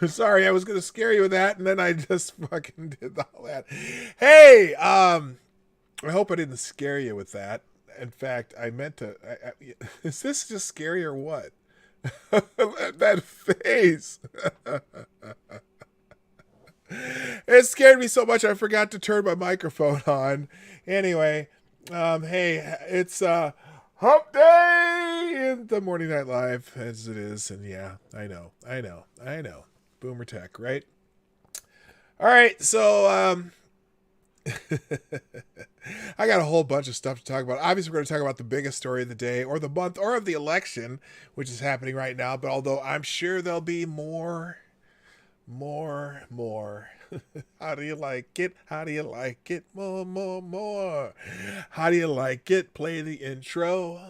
Sorry, I was gonna scare you with that, and then I just fucking did all that. Hey, I hope I didn't scare you with that. In fact, I meant to. Is this just scary or what? That face. It scared me so much I forgot to turn my microphone on. Anyway, hey, it's hump day in the morning night live as it is, and yeah, I know. Boomer tech, right? All right, so I got a whole bunch of stuff to talk about. Obviously, we're going to talk about the biggest story of the day, or the month, or of the election, which is happening right now. But although I'm sure there'll be more. How do you like it? How do you like it? More. How do you like it? Play the intro.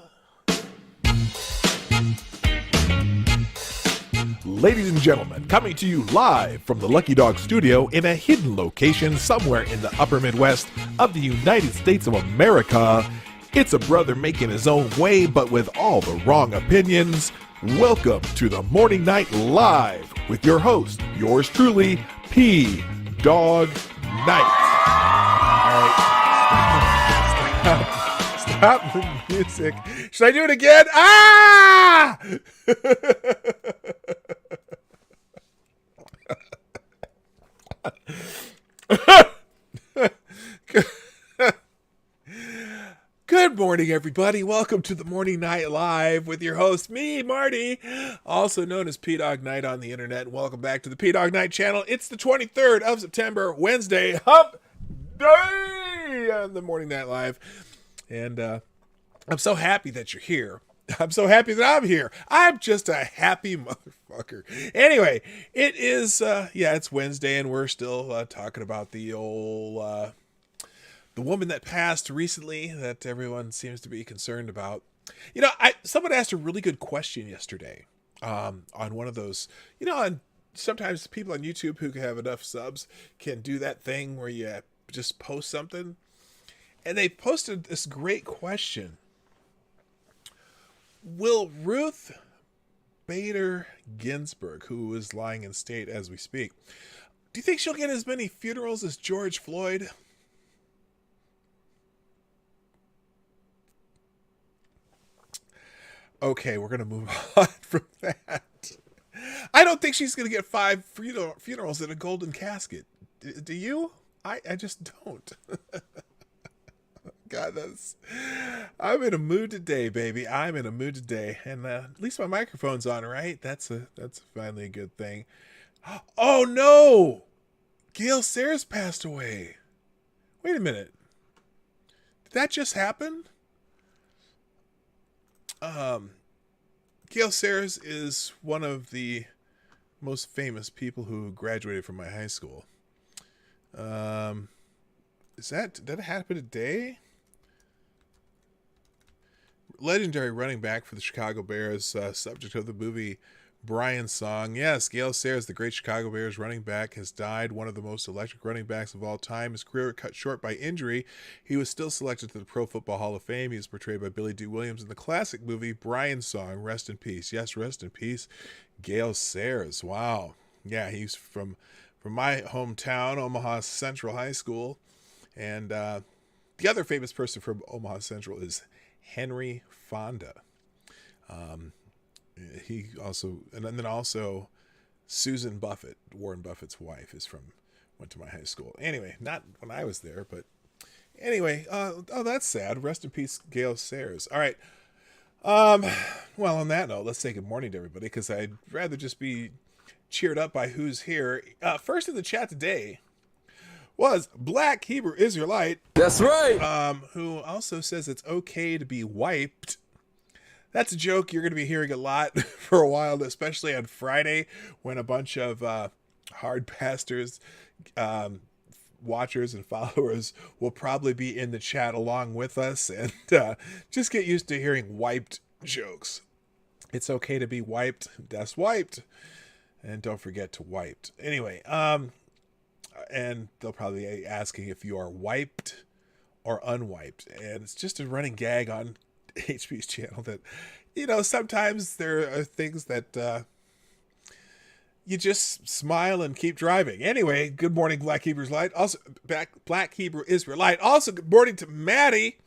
Ladies and gentlemen, coming to you live from the Lucky Dog studio in a hidden location somewhere in the upper Midwest of the United States of America, it's a brother making his own way but with all the wrong opinions. Welcome to the Morning Night Live with your host, yours truly, PDawg Knight. All right. Stop the music. Should I do it again? Ah! Good morning, everybody. Welcome to the Morning Night Live with your host, me, Marty, also known as PDawgKnight on the internet. Welcome back to the PDawgKnight Channel. It's the 23rd of September, Wednesday, hump day on the Morning Night Live. And I'm so happy that you're here. I'm so happy that I'm here. I'm just a happy motherfucker. Anyway, it is, it's Wednesday, and we're still talking about the old, the woman that passed recently that everyone seems to be concerned about. You know, someone asked a really good question yesterday on one of those, and sometimes people on YouTube who have enough subs can do that thing where you just post something. And they posted this great question. Will Ruth Bader Ginsburg, who is lying in state as we speak, do you think she'll get as many funerals as George Floyd? Okay, we're going to move on from that. I don't think she's going to get 5 funerals in a golden casket. Do you? I just don't. God, I'm in a mood today, baby. I'm in a mood today, and at least my microphone's on, right? That's finally a good thing. Oh no, Gail Sayers passed away. Wait a minute, did that just happen? Gail Sayers is one of the most famous people who graduated from my high school. Did that happen today? Legendary running back for the Chicago Bears, subject of the movie Brian Song. Yes, Gail Sayers, the great Chicago Bears running back, has died, one of the most electric running backs of all time. His career cut short by injury. He was still selected to the Pro Football Hall of Fame. He was portrayed by Billy D. Williams in the classic movie Brian Song. Rest in peace. Yes, rest in peace, Gail Sayers. Wow. Yeah, he's from my hometown, Omaha Central High School. And the other famous person from Omaha Central is Henry Fonda. He also, and then also Susan Buffett, Warren Buffett's wife, went to my high school. Anyway, not when I was there, but anyway, that's sad. Rest in peace, Gail Sayers. All right. Well, on that note, let's say good morning to everybody, because I'd rather just be cheered up by who's here. First in the chat today was Black Hebrew Israelite. That's right. Who also says it's okay to be wiped. That's a joke you're going to be hearing a lot for a while, especially on Friday when a bunch of hard pastors, watchers, and followers will probably be in the chat along with us. And just get used to hearing wiped jokes. It's okay to be wiped. That's wiped. And don't forget to wiped. Anyway, and they'll probably be asking if you are wiped or unwiped. And it's just a running gag on HP's channel that, sometimes there are things that you just smile and keep driving. Anyway, good morning, Black Hebrew Israelite. Also, Black Hebrew Israelite. Also, good morning to Maddie,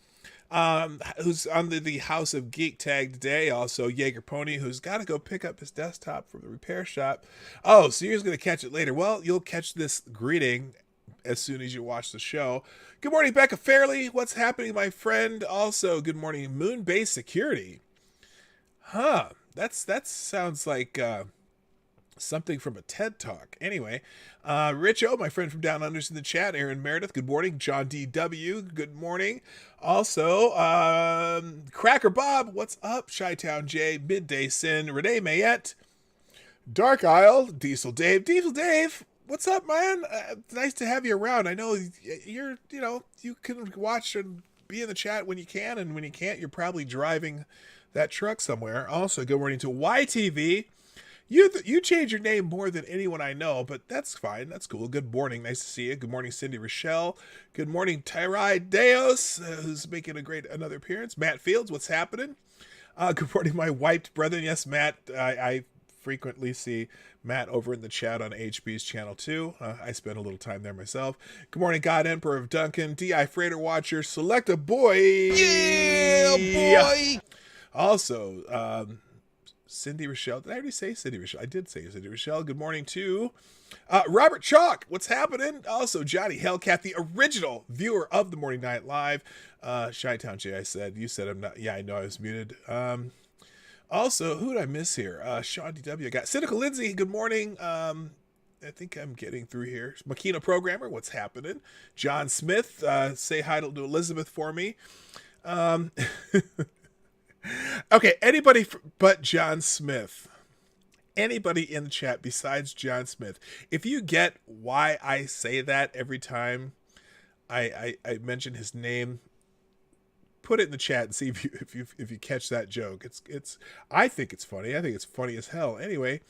who's under the House of Geek tag today. Also, Jaeger Pony, who's got to go pick up his desktop from the repair shop. Oh, so you're going to catch it later. Well, you'll catch this greeting as soon as you watch the show. Good morning, Becca Farley. What's happening, my friend? Also, good morning, Moonbase Security. Huh. That sounds like something from a TED Talk. Anyway, Rich O, my friend from Down Under's in the chat. Aaron Meredith, good morning. John D.W., good morning. Also, Cracker Bob, what's up? Chi-Town J, Midday Sin, Renee Mayette, Dark Isle, Diesel Dave, what's up, man? Nice to have you around. I know you can watch and be in the chat when you can, and when you can't, you're probably driving that truck somewhere. Also, good morning to YTV. You change your name more than anyone I know, but that's fine. That's cool. Good morning. Nice to see you. Good morning, Cindy Rochelle. Good morning, Tyrai Deos, who's making another appearance. Matt Fields, what's happening? Good morning, my wiped brethren. Yes, Matt. I frequently see Matt over in the chat on HB's channel too. I spend a little time there myself. Good morning, God Emperor of Duncan, DI Freighter Watcher, Select a Boy. Yeah, boy. Also, Cindy Rochelle. Did I already say Cindy Rochelle? I did say Cindy Rochelle. Good morning to Robert Chalk. What's happening? Also, Johnny Hellcat, the original viewer of the Morning Night Live. Chi-Town J, I said. You said I'm not. Yeah, I know I was muted. Also, who did I miss here? Sean DW. I got Cynical Lindsay. Good morning. I think I'm getting through here. Makina Programmer. What's happening? John Smith. Say hi to Elizabeth for me. Okay, anybody but John Smith. Anybody in the chat besides John Smith. If you get why I say that every time I mention his name, put it in the chat and see if you catch that joke. It's I think it's funny. I think it's funny as hell. Anyway,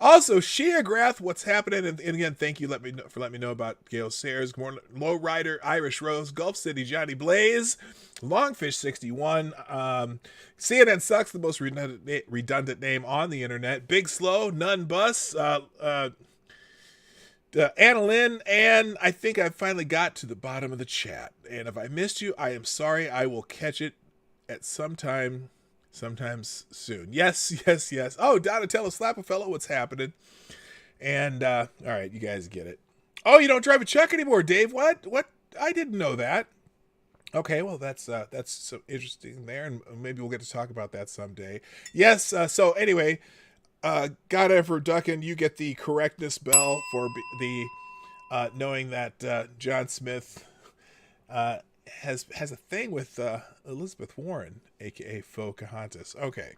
also Shia Grath, what's happening? And again, thank you for letting me know about Gail Sayers. Good morning, Lowrider, Irish Rose, Gulf City, Johnny Blaze, Longfish 61. CNN sucks, the most redundant name on the internet. Big Slow, None Bus, Anna Lynn, and I think I finally got to the bottom of the chat. And if I missed you, I am sorry. I will catch it at sometimes soon. Yes. Oh, Donatello Slap-a-Fellow, what's happening? And, all right, you guys get it. Oh, you don't drive a truck anymore, Dave. What? I didn't know that. Okay, well, that's so interesting there, and maybe we'll get to talk about that someday. Yes, so anyway, God Ever Duckin, you get the correctness bell for the knowing that John Smith has a thing with Elizabeth Warren, aka Faux Cajantas. Okay.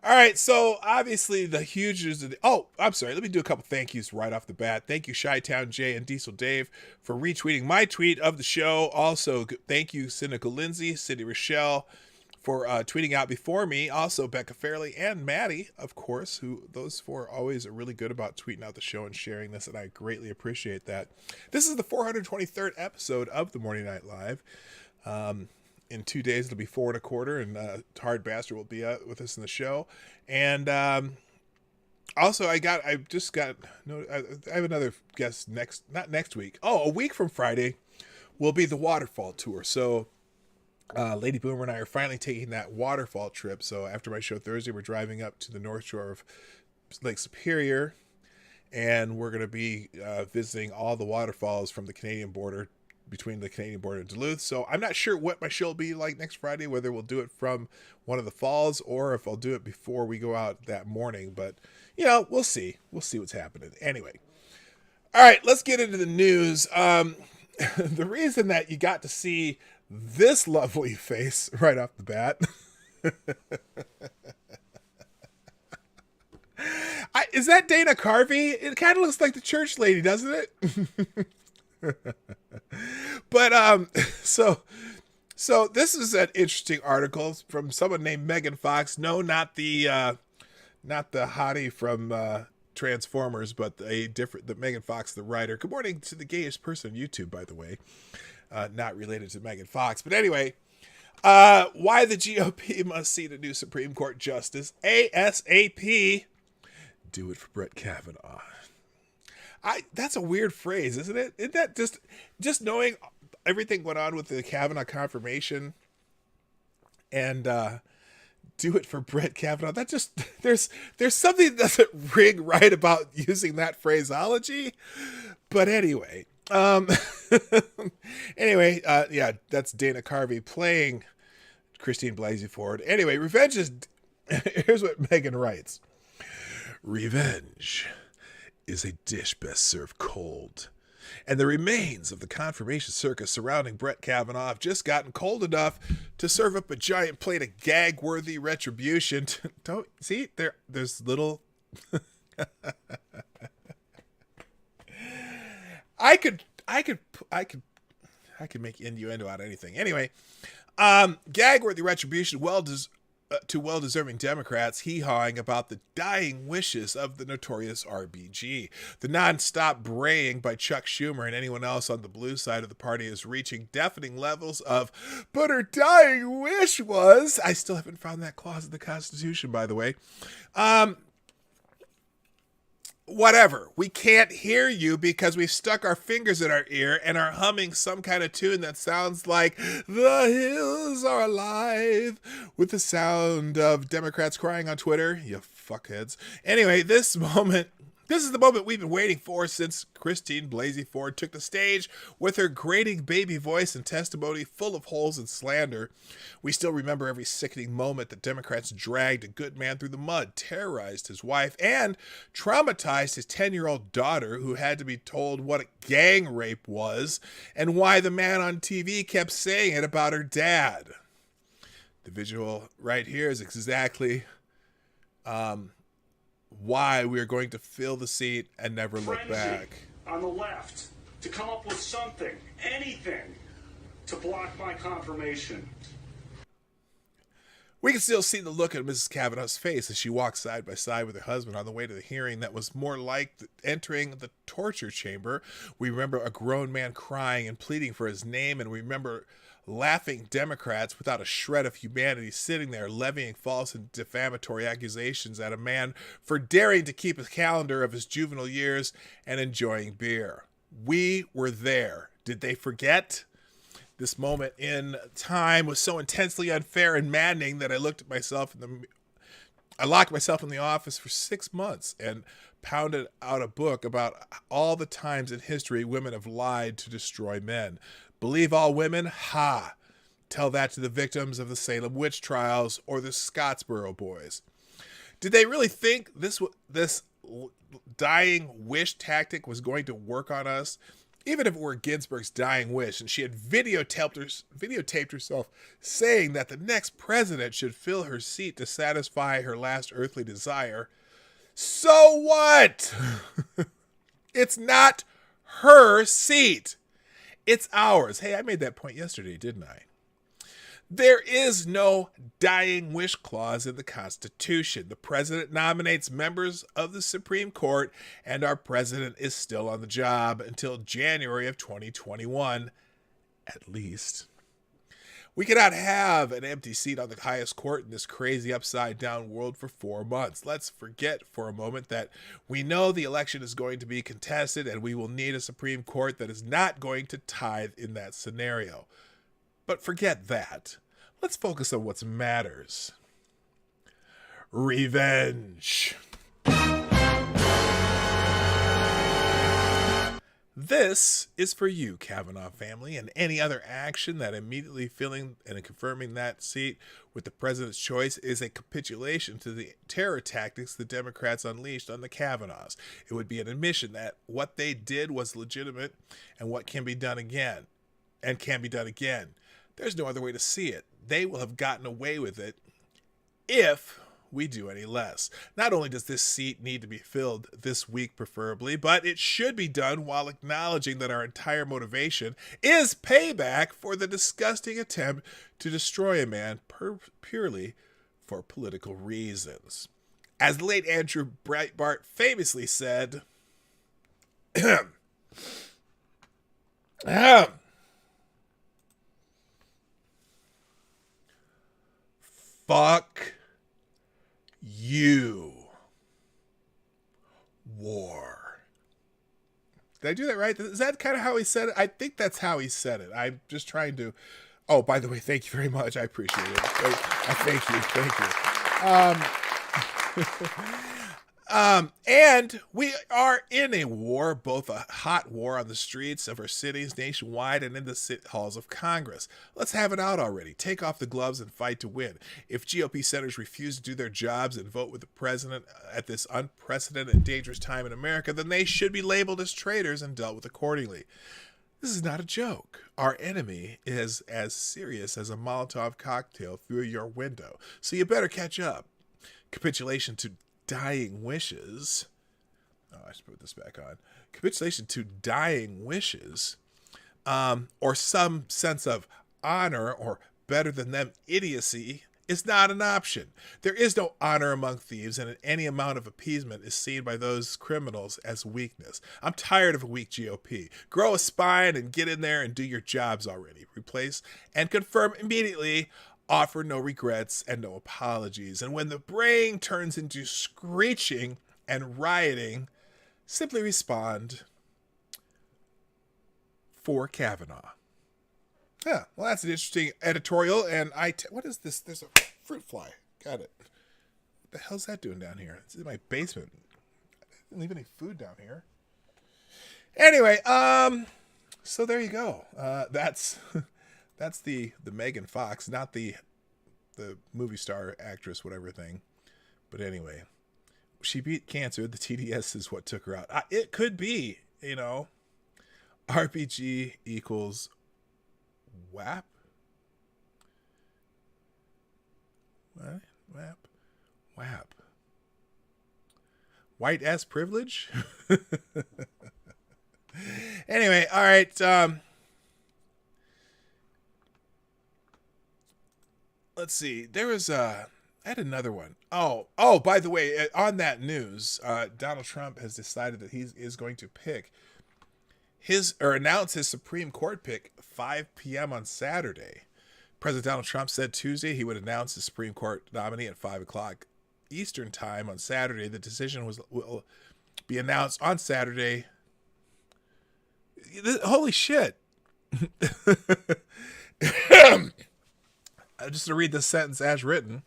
All right, so obviously the huge news of I'm sorry, let me do a couple thank yous right off the bat. Thank you, Chi-Town J and Diesel Dave, for retweeting my tweet of the show. Also, thank you, Cynical Lindsay, Cindy Rochelle, for tweeting out before me. Also, Becca Fairley and Maddie, of course, those four always are really good about tweeting out the show and sharing this, and I greatly appreciate that. This is the 423rd episode of the Morning Night Live. In 2 days, it'll be 4 1/4, and Hard Bastard will be with us in the show. And also, I have another guest not next week. Oh, a week from Friday will be the Waterfall Tour. So Lady Boomer and I are finally taking that waterfall trip. So after my show Thursday, we're driving up to the North Shore of Lake Superior, and we're going to be visiting all the waterfalls from the Canadian border, between the Canadian border and Duluth. So I'm not sure what my show will be like next Friday, whether we'll do it from one of the falls or if I'll do it before we go out that morning. But, we'll see. We'll see what's happening. Anyway. All right, let's get into the news. The reason that you got to see this lovely face right off the bat is that Dana Carvey? It kind of looks like the church lady, doesn't it? But so this is an interesting article from someone named Megan Fox. No, not the hottie from Transformers, but the Megan Fox, the writer. Good morning to the gayest person on YouTube, by the way. Not related to Megan Fox, but anyway. Why the GOP must seat a new Supreme Court justice ASAP. Do it for Brett Kavanaugh. That's a weird phrase, isn't it? Isn't that just knowing everything went on with the Kavanaugh confirmation and do it for Brett Kavanaugh? That just there's something that doesn't ring right about using that phraseology. But anyway, yeah, that's Dana Carvey playing Christine Blasey Ford. Anyway, revenge is here's what Megan writes. Revenge is a dish best served cold. And the remains of the confirmation circus surrounding Brett Kavanaugh have just gotten cold enough to serve up a giant plate of gag-worthy retribution. Don't see there's little. I could make innuendo out of anything. Anyway, gag-worthy retribution to well-deserving Democrats hee-hawing about the dying wishes of the notorious RBG. The non-stop braying by Chuck Schumer and anyone else on the blue side of the party is reaching deafening levels of, but her dying wish was... I still haven't found that clause in the Constitution, by the way. Whatever. We can't hear you because we've stuck our fingers in our ear and are humming some kind of tune that sounds like the hills are alive with the sound of Democrats crying on Twitter. You fuckheads. Anyway, this is the moment we've been waiting for since Christine Blasey Ford took the stage with her grating baby voice and testimony full of holes and slander. We still remember every sickening moment that Democrats dragged a good man through the mud, terrorized his wife, and traumatized his 10-year-old daughter, who had to be told what a gang rape was and why the man on TV kept saying it about her dad. The visual right here is exactly... why we are going to fill the seat and never look back. On the left, to come up with something, anything, to block my confirmation. We can still see the look on Mrs. Kavanaugh's face as she walks side by side with her husband on the way to the hearing that was more like entering the torture chamber. We remember a grown man crying and pleading for his name, and we remember laughing Democrats without a shred of humanity sitting there levying false and defamatory accusations at a man for daring to keep a calendar of his juvenile years and enjoying beer. We were there. Did they forget? This moment in time was so intensely unfair and maddening that I locked myself in the office for 6 months and pounded out a book about all the times in history women have lied to destroy men. Believe all women? Ha! Tell that to the victims of the Salem witch trials or the Scottsboro boys. Did they really think this dying wish tactic was going to work on us? Even if it were Ginsburg's dying wish and she had videotaped herself saying that the next president should fill her seat to satisfy her last earthly desire, so what? It's not her seat. It's ours. Hey, I made that point yesterday, didn't I? There is no dying wish clause in the Constitution. The president nominates members of the Supreme Court, and our president is still on the job until January of 2021, at least. We cannot have an empty seat on the highest court in this crazy upside-down world for 4 months. Let's forget for a moment that we know the election is going to be contested and we will need a Supreme Court that is not going to tithe in that scenario. But forget that. Let's focus on what matters. Revenge. This is for you, Kavanaugh family, and any other action that immediately filling and confirming that seat with the president's choice is a capitulation to the terror tactics the Democrats unleashed on the Kavanaughs. It would be an admission that what they did was legitimate and what can be done again, and can be done again. There's no other way to see it. They will have gotten away with it if we do any less. Not only does this seat need to be filled this week preferably, but it should be done while acknowledging that our entire motivation is payback for the disgusting attempt to destroy a man purely for political reasons. As the late Andrew Breitbart famously said, fuck you. Did I do that right? Is that kind of how he said it? I think that's how he said it. I'm just trying to. Oh, by the way, thank you very much. I appreciate it. Thank you. And we are in a war, both a hot war on the streets of our cities nationwide and in the halls of Congress. Let's have it out already. Take off the gloves and fight to win. If GOP senators refuse to do their jobs and vote with the president at this unprecedented and dangerous time in America, then they should be labeled as traitors and dealt with accordingly. This is not a joke. Our enemy is as serious as a Molotov cocktail through your window, so you better catch up. Capitulation to dying wishes. Oh, I should put this back on. Capitulation to dying wishes, or some sense of honor or better than them idiocy is not an option. There is no honor among thieves, and any amount of appeasement is seen by those criminals as weakness. I'm tired of a weak GOP. Grow a spine and get in there and do your jobs already. Replace and confirm immediately. Offer no regrets and no apologies. And when the brain turns into screeching and rioting, simply respond, for Kavanaugh. Yeah, well, that's an interesting editorial. And what is this? There's a fruit fly. Got it. What the hell's that doing down here? It's in my basement. I didn't leave any food down here. Anyway, so there you go. That's the Megan Fox, not the movie star actress, whatever thing. But anyway, she beat cancer. The TDS is what took her out. It could be, RPG equals WAP. What? WAP. White ass privilege. Anyway, all right. Let's see. There was I had another one. Oh, by the way, on that news, Donald Trump has decided that he is going to pick announce his Supreme Court pick 5 p.m. on Saturday. President Donald Trump said Tuesday he would announce his Supreme Court nominee at 5 o'clock Eastern time on Saturday. The decision will be announced on Saturday. Holy shit. Just to read this sentence as written.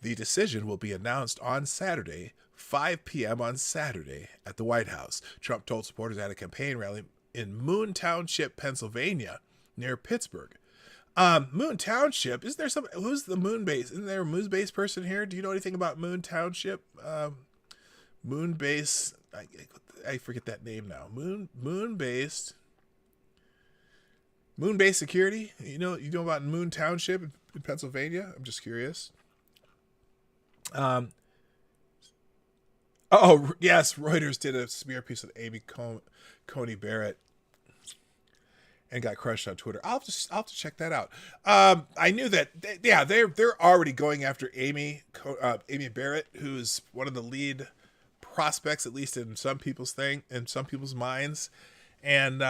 The decision will be announced on Saturday, 5 p.m. on Saturday at the White House. Trump told supporters at a campaign rally in Moon Township, Pennsylvania, near Pittsburgh. Moon Township, who's the Moon base? Isn't there a Moon base person here? Do you know anything about Moon Township? Moon base, I forget that name now. Moon based security? You know about Moon Township in Pennsylvania? I'm just curious. Oh, yes, Reuters did a smear piece of Amy Coney Barrett and got crushed on Twitter. I'll have to check that out. I knew that. They're already going after Amy Barrett, who's one of the lead prospects, at least in some people's minds. And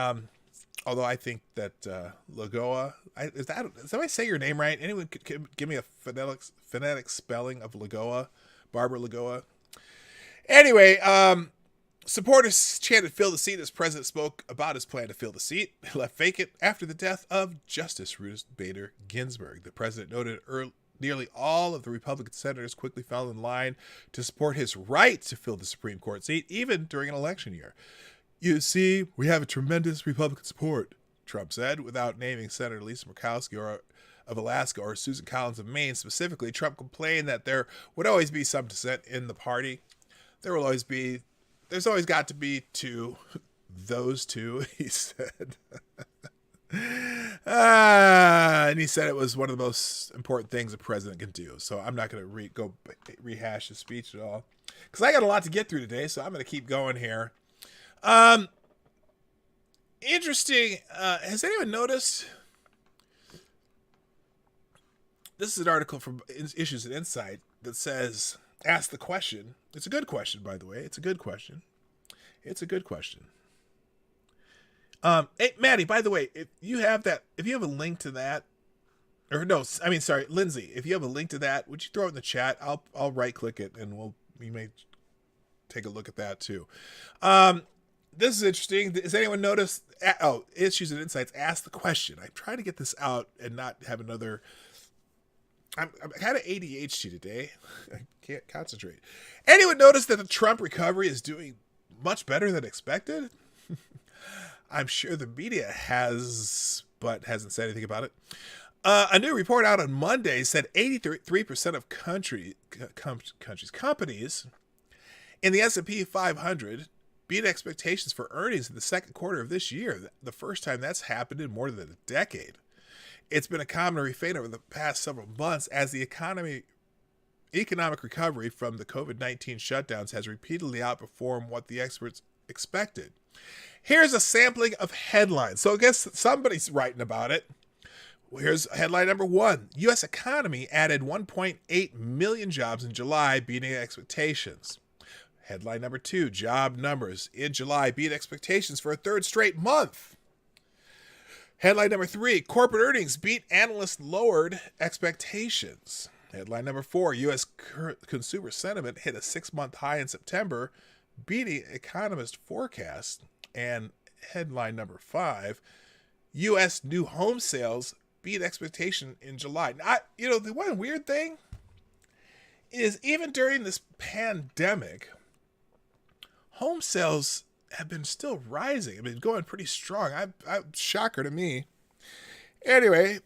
although I think that Lagoa, is somebody say your name right? Anyone could give me a phonetic spelling of Lagoa, Barbara Lagoa. Anyway, supporters chanted "fill the seat" as President spoke about his plan to fill the seat left vacant after the death of Justice Ruth Bader Ginsburg. The president noted nearly all of the Republican senators quickly fell in line to support his right to fill the Supreme Court seat, even during an election year. You see, we have a tremendous Republican support, Trump said, without naming Senator Lisa Murkowski of Alaska or Susan Collins of Maine specifically. Trump complained that there would always be some dissent in the party. There's always got to be those two, he said. And he said it was one of the most important things a president can do. So I'm not going to rehash his speech at all, because I got a lot to get through today. So I'm going to keep going here. Interesting. Has anyone noticed? This is an article from Issues and Insight that says, ask the question. It's a good question, by the way. It's a good question. Hey, Maddie, by the way, if you have a link to that, Lindsay, if you have a link to that, would you throw it in the chat? I'll right click it and we may take a look at that too. This is interesting. Does anyone notice? Oh, Issues and Insights asked the question. I'm trying to get this out and not have another. I'm kind of ADHD today. I can't concentrate. Anyone notice that the Trump recovery is doing much better than expected? I'm sure the media has, but hasn't said anything about it. A new report out on Monday said 83% of companies in the S&P 500 beat expectations for earnings in the second quarter of this year, the first time that's happened in more than a decade. It's been a common refrain over the past several months as the economic recovery from the COVID-19 shutdowns has repeatedly outperformed what the experts expected. Here's a sampling of headlines. So I guess somebody's writing about it. Here's headline number 1. U.S. economy added 1.8 million jobs in July, beating expectations. Headline number 2, job numbers in July beat expectations for a third straight month. Headline number 3, corporate earnings beat analysts' lowered expectations. Headline number 4, U.S. consumer sentiment hit a 6-month high in September, beating economist forecasts. And headline number 5, U.S. new home sales beat expectation in July. Now, the one weird thing is even during this pandemic, home sales have been still rising. I mean, going pretty strong. Shocker to me. Anyway,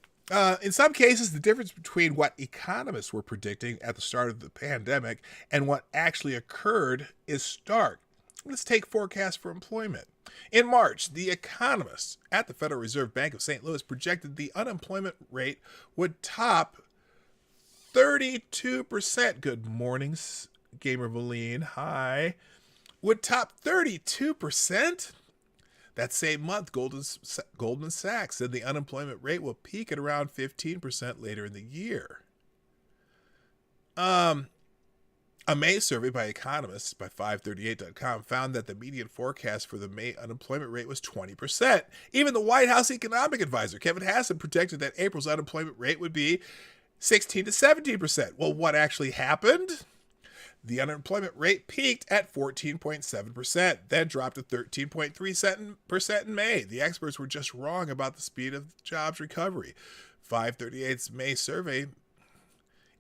in some cases, the difference between what economists were predicting at the start of the pandemic and what actually occurred is stark. Let's take forecasts for employment. In March, the economists at the Federal Reserve Bank of St. Louis projected the unemployment rate would top 32%. Good morning, Gamer Valine. Hi. Would top 32%? That same month, Goldman Sachs said the unemployment rate will peak at around 15% later in the year. A May survey by economists by 538.com found that the median forecast for the May unemployment rate was 20%. Even the White House economic advisor, Kevin Hassan, predicted that April's unemployment rate would be 16 to 17%. Well, what actually happened? The unemployment rate peaked at 14.7%, then dropped to 13.3% in May. The experts were just wrong about the speed of jobs recovery. 538's May survey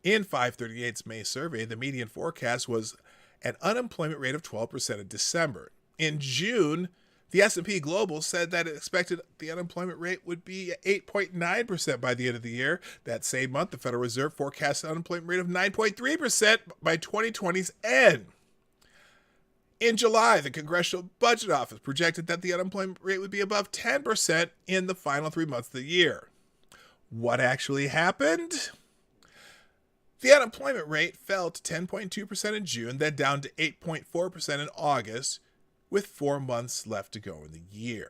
In 538's May survey, the median forecast was an unemployment rate of 12% in December. In June, the S&P Global said that it expected the unemployment rate would be 8.9% by the end of the year. That same month, the Federal Reserve forecast an unemployment rate of 9.3% by 2020's end. In July, the Congressional Budget Office projected that the unemployment rate would be above 10% in the final 3 months of the year. What actually happened? The unemployment rate fell to 10.2% in June, then down to 8.4% in August, with 4 months left to go in the year.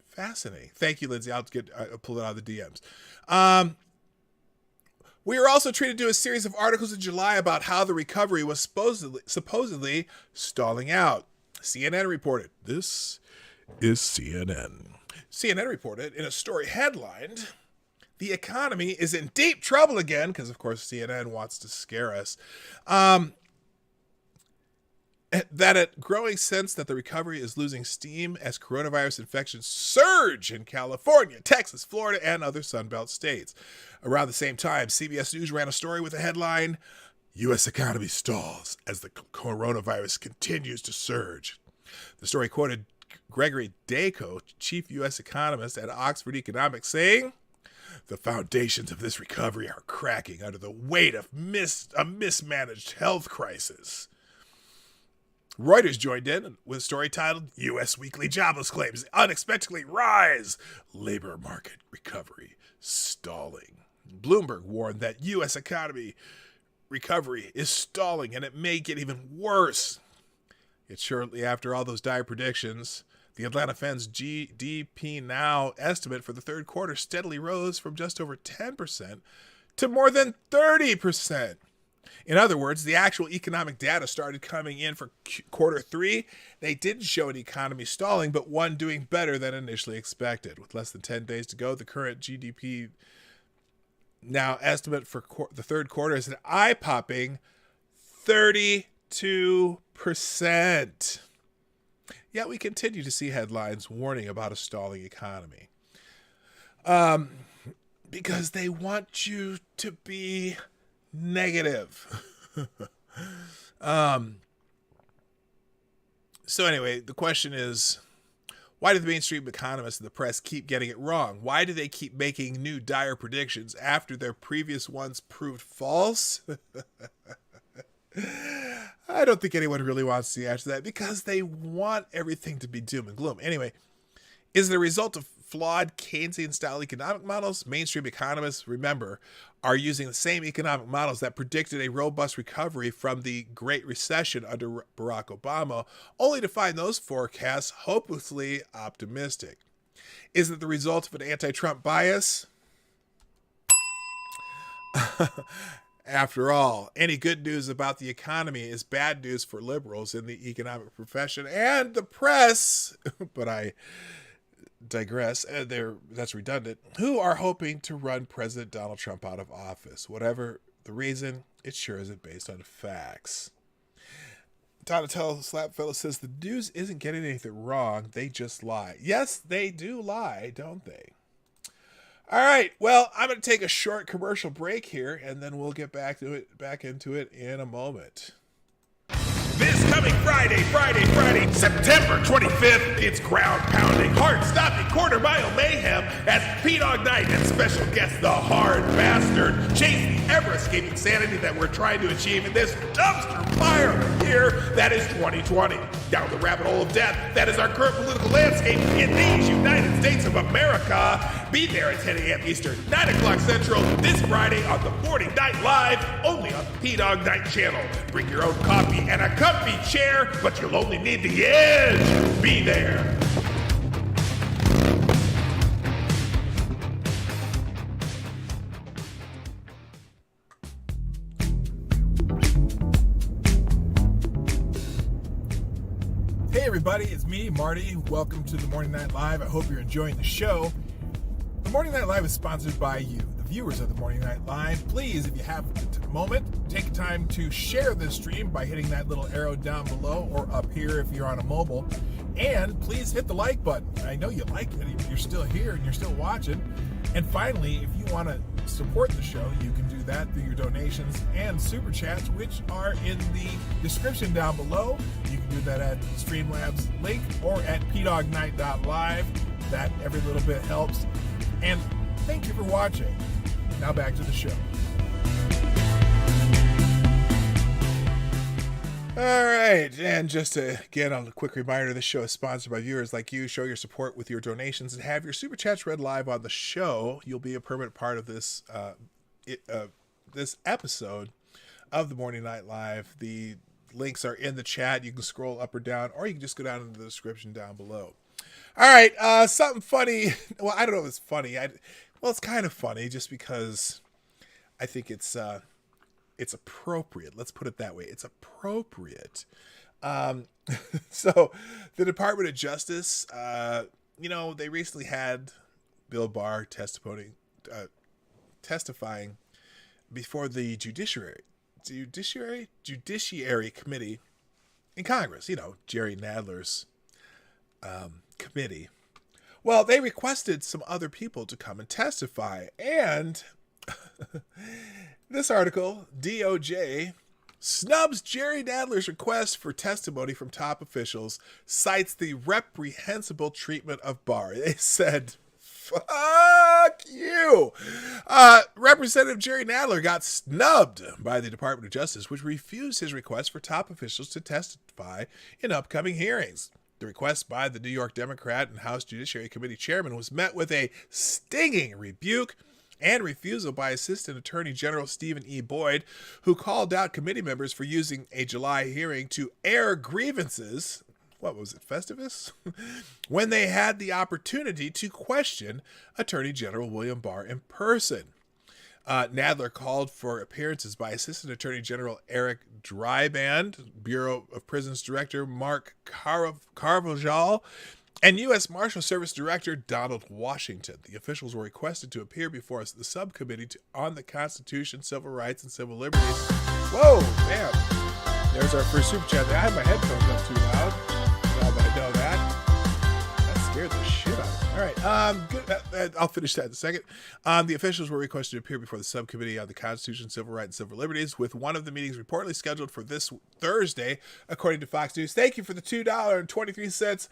Fascinating. Thank you, Lindsay. I'll pull it out of the DMs. We were also treated to a series of articles in July about how the recovery was supposedly stalling out. CNN reported. This is CNN. CNN reported in a story headlined, "The economy is in deep trouble again," because, of course, CNN wants to scare us. That a growing sense that the recovery is losing steam as coronavirus infections surge in California, Texas, Florida, and other Sunbelt states. Around the same time, CBS News ran a story with a headline, "U.S. economy stalls as the coronavirus continues to surge." The story quoted Gregory Dacko, chief U.S. economist at Oxford Economics, saying, "The foundations of this recovery are cracking under the weight of a mismanaged health crisis." Reuters joined in with a story titled, "U.S. weekly jobless claims unexpectedly rise. Labor market recovery stalling." Bloomberg warned that U.S. economy recovery is stalling and it may get even worse. Yet shortly after all those dire predictions, the Atlanta Fed's GDP Now estimate for the third quarter steadily rose from just over 10% to more than 30%. In other words, the actual economic data started coming in for quarter three. They didn't show an economy stalling, but one doing better than initially expected. With less than 10 days to go, the current GDP Now estimate for the third quarter is an eye-popping 32%. yet we continue to see headlines warning about a stalling economy. Because they want you to be negative. So anyway, the question is, why do the mainstream economists and the press keep getting it wrong? Why do they keep making new dire predictions after their previous ones proved false? I don't think anyone really wants to answer that because they want everything to be doom and gloom. Anyway, is it a result of flawed Keynesian-style economic models? Mainstream economists, remember, are using the same economic models that predicted a robust recovery from the Great Recession under Barack Obama, only to find those forecasts hopelessly optimistic. Is it the result of an anti-Trump bias? After all, any good news about the economy is bad news for liberals in the economic profession and the press. But I digress. That's redundant. Who are hoping to run President Donald Trump out of office? Whatever the reason, it sure isn't based on facts. Donatello Slapfellow says the news isn't getting anything wrong. They just lie. Yes, they do lie, don't they? All right. Well, I'm going to take a short commercial break here, and then we'll get back into it in a moment. This coming Friday, September 25th, it's ground-pounding, heart-stopping quarter-mile mayhem as PDawgKnight and special guest the Hard Bastard chase the ever-escaping sanity that we're trying to achieve in this dumpster fire of a year that is 2020. Down the rabbit hole of death that is our current political landscape in these United States of America. Be there at 10 a.m. Eastern, 9 o'clock Central, this Friday on the Morning Night Live, only on the PDawgKnight Channel. Bring your own coffee and a comfy chair, but you'll only need the edge. Be there. Hey everybody, it's me, Marty. Welcome to the Morning Night Live. I hope you're enjoying the show. The Morning Night Live is sponsored by you, the viewers of the Morning Night Live. Please, if you have a moment, take time to share this stream by hitting that little arrow down below or up here if you're on a mobile. And please hit the like button. I know you like it. You're still here and you're still watching. And finally, if you want to support the show, you can do that through your donations and super chats, which are in the description down below. You can do that at Streamlabs link or at PDawgKnight.live. That every little bit helps. And thank you for watching. Now back to the show. All right, and just again, a quick reminder, this show is sponsored by viewers like you. Show your support with your donations and have your super chats read live on the show. You'll be a permanent part of this this episode of the Morning Night Live. The links are in the chat. You can scroll up or down, or you can just go down in the description down below. All right, something funny. Well, I don't know if it's funny. Well, it's kind of funny just because I think it's appropriate. Let's put it that way. It's appropriate. So the Department of Justice, they recently had Bill Barr testifying before the Judiciary Committee in Congress, Jerry Nadler's committee. Well, they requested some other people to come and testify, and this article, DOJ snubs Jerry Nadler's request for testimony from top officials, cites the reprehensible treatment of Barr. They said, fuck you. Representative Jerry Nadler got snubbed by the Department of Justice, which refused his request for top officials to testify in upcoming hearings. The request by the New York Democrat and House Judiciary Committee chairman was met with a stinging rebuke and refusal by Assistant Attorney General Stephen E. Boyd, who called out committee members for using a July hearing to air grievances, what was it, Festivus? When they had the opportunity to question Attorney General William Barr in person. Nadler called for appearances by Assistant Attorney General Eric Dryband, Bureau of Prisons Director Mark Carvajal, and U.S. Marshal Service Director Donald Washington. The officials were requested to appear before the subcommittee on the Constitution, Civil Rights, and Civil Liberties. Whoa, man. There's our first super chat. I have my headphones up too loud. I know that. All right. Good. I'll finish that in a second. The officials were requested to appear before the subcommittee on the Constitution, Civil Rights, and Civil Liberties, with one of the meetings reportedly scheduled for this Thursday, according to Fox News. Thank you for the $2.23.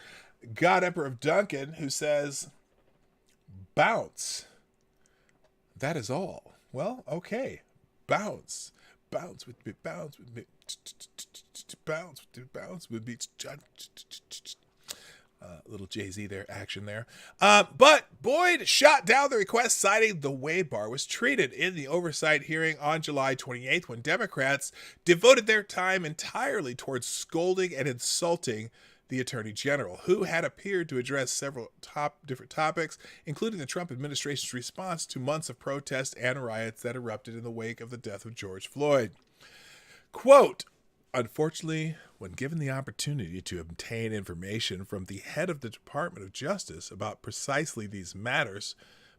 God Emperor of Duncan, who says, bounce. That is all. Well, okay. Bounce. Bounce with me. Bounce with me. Bounce with me. Little Jay-Z there, action there. But Boyd shot down the request, citing the way Barr was treated in the oversight hearing on July 28th, when Democrats devoted their time entirely towards scolding and insulting the Attorney General, who had appeared to address several different topics, including the Trump administration's response to months of protests and riots that erupted in the wake of the death of George Floyd. Quote, unfortunately, when given the opportunity to obtain information from the head of the Department of Justice about precisely these matters,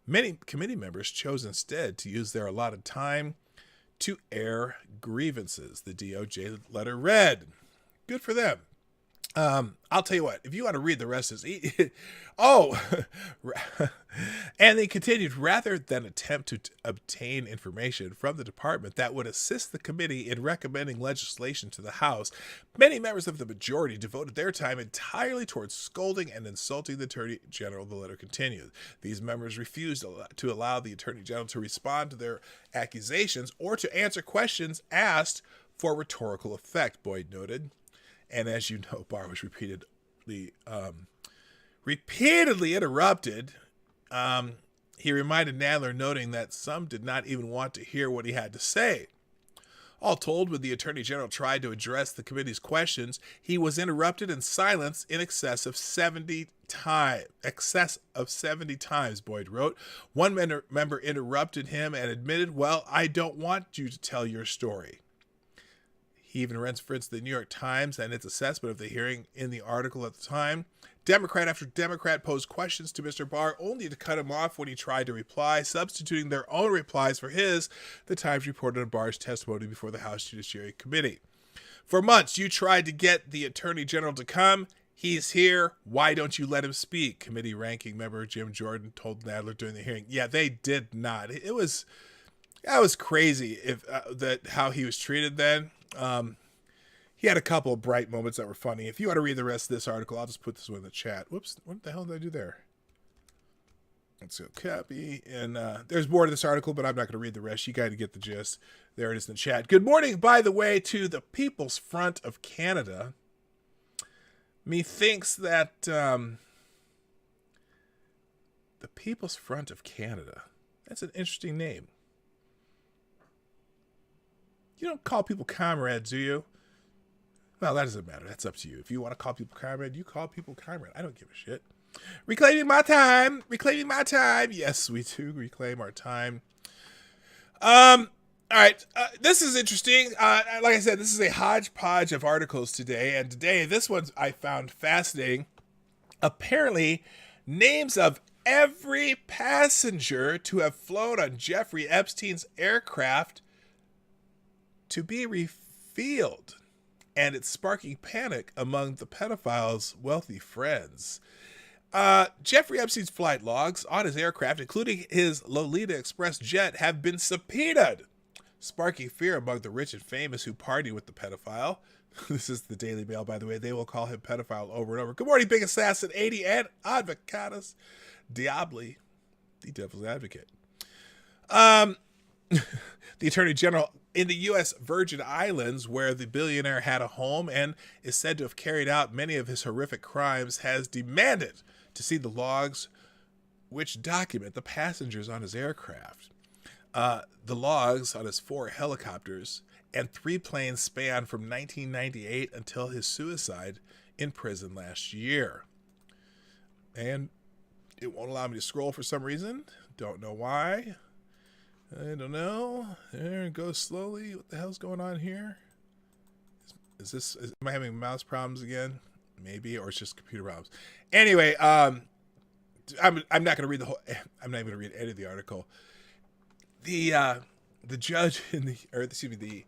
many committee members chose instead to use their allotted time to air grievances, the DOJ letter read. Good for them. I'll tell you what, if you want to read the rest of this, and they continued, rather than attempt to obtain information from the department that would assist the committee in recommending legislation to the House, many members of the majority devoted their time entirely towards scolding and insulting the Attorney General, the letter continued. These members refused to allow the Attorney General to respond to their accusations or to answer questions asked for rhetorical effect, Boyd noted. And as you know, Barr was repeatedly interrupted. He reminded Nadler, noting that some did not even want to hear what he had to say. All told, when the Attorney General tried to address the committee's questions, he was interrupted and silenced in excess of 70 times. Boyd wrote. One member interrupted him and admitted, well, I don't want you to tell your story. He even referenced the New York Times and its assessment of the hearing in the article at the time. Democrat after Democrat posed questions to Mr. Barr, only to cut him off when he tried to reply, substituting their own replies for his. The Times reported on Barr's testimony before the House Judiciary Committee. For months, you tried to get the Attorney General to come. He's here. Why don't you let him speak? Committee ranking member Jim Jordan told Nadler during the hearing. Yeah, they did not. That was crazy how he was treated then. He had a couple of bright moments that were funny. If you want to read the rest of this article, I'll just put this one in the chat. Whoops, what the hell did I do there? Let's go copy. And there's more to this article, but I'm not going to read the rest. You got to get the gist. There it is in the chat. Good morning, by the way, to the People's Front of Canada. Methinks that the People's Front of Canada, that's an interesting name. You don't call people comrades, do you? Well, that doesn't matter. That's up to you. If you want to call people comrade, you call people comrade. I don't give a shit. Reclaiming my time. Reclaiming my time. Yes, we do reclaim our time. All right. This is interesting. Like I said, this is a hodgepodge of articles today. And today, this one I found fascinating. Apparently, names of every passenger to have flown on Jeffrey Epstein's aircraft to be revealed, and it's sparking panic among the pedophile's wealthy friends. Jeffrey Epstein's flight logs on his aircraft, including his Lolita Express jet, have been subpoenaed, sparking fear among the rich and famous who party with the pedophile. This is the Daily Mail, by the way. They will call him pedophile over and over. Good morning, Big Assassin 80 and Advocatus Diabli, the devil's advocate. The Attorney General in the U.S. Virgin Islands, where the billionaire had a home and is said to have carried out many of his horrific crimes, has demanded to see the logs which document the passengers on his aircraft. The logs on his 4 helicopters and 3 planes span from 1998 until his suicide in prison last year. And it won't allow me to scroll for some reason. Don't know why. I don't know. There it goes slowly. What the hell's going on here? Am I having mouse problems again? Maybe, or it's just computer problems. Anyway, I'm not going to read I'm not even going to read any of the article. The judge the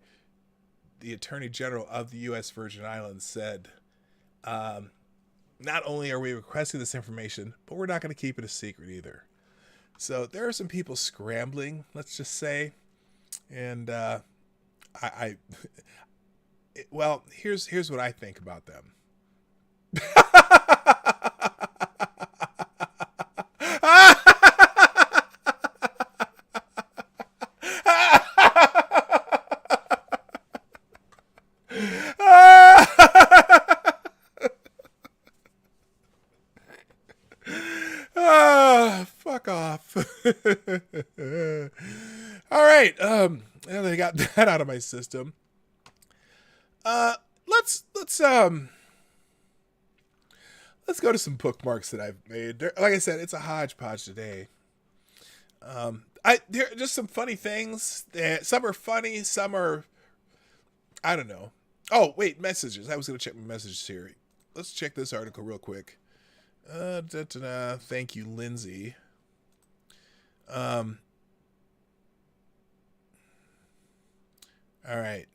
Attorney General of the U.S. Virgin Islands said, not only are we requesting this information, but we're not going to keep it a secret either. So there are some people scrambling, let's just say. And well, here's what I think about them. Fuck off. All right. Now that I got that out of my system, let's go to some bookmarks that I've made. Like I said, it's a hodgepodge today. There are just some funny things. Some are funny, some are, I don't know. Oh, wait, messages. I was going to check my messages here. Let's check this article real quick. Thank you, Lindsay. All right.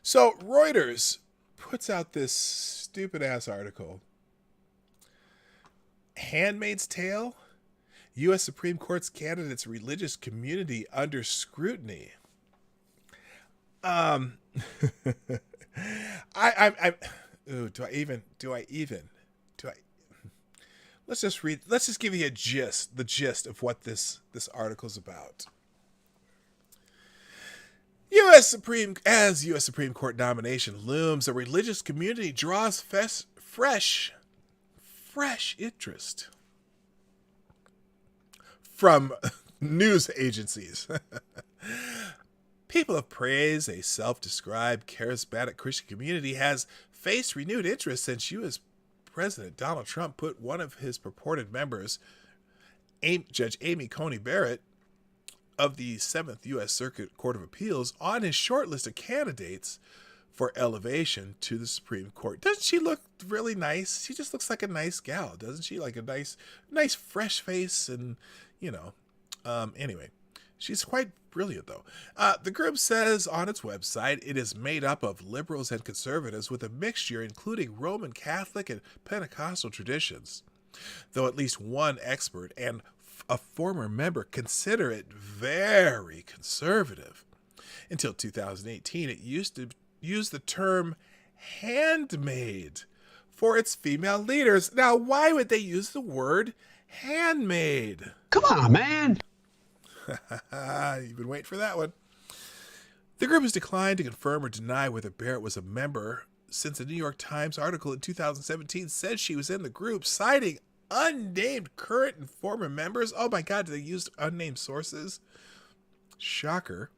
So Reuters puts out this stupid ass article. Handmaid's Tale? U.S. Supreme Court's candidates' religious community under scrutiny. Let's just give you the gist of what this article's about. U.S. Supreme Court nomination looms, a religious community draws fresh interest from news agencies. People of Praise, a self-described charismatic Christian community, has faced renewed interest since U.S. President Donald Trump put one of his purported members, Judge Amy Coney Barrett, of the 7th U.S. Circuit Court of Appeals, on his short list of candidates for elevation to the Supreme Court. Doesn't she look really nice? She just looks like a nice gal, doesn't she? Like a nice fresh face, and anyway, she's quite brilliant though. The group says on its website it is made up of liberals and conservatives with a mixture including Roman Catholic and Pentecostal traditions, though at least one expert and a former member consider it very conservative. Until 2018, it used to use the term handmaid for its female leaders. Now, why would they use the word handmaid? Come on, man. You've been waiting for that one. The group has declined to confirm or deny whether Barrett was a member, since a New York Times article in 2017 said she was in the group, citing unnamed current and former members. Oh my God, did they use unnamed sources? Shocker.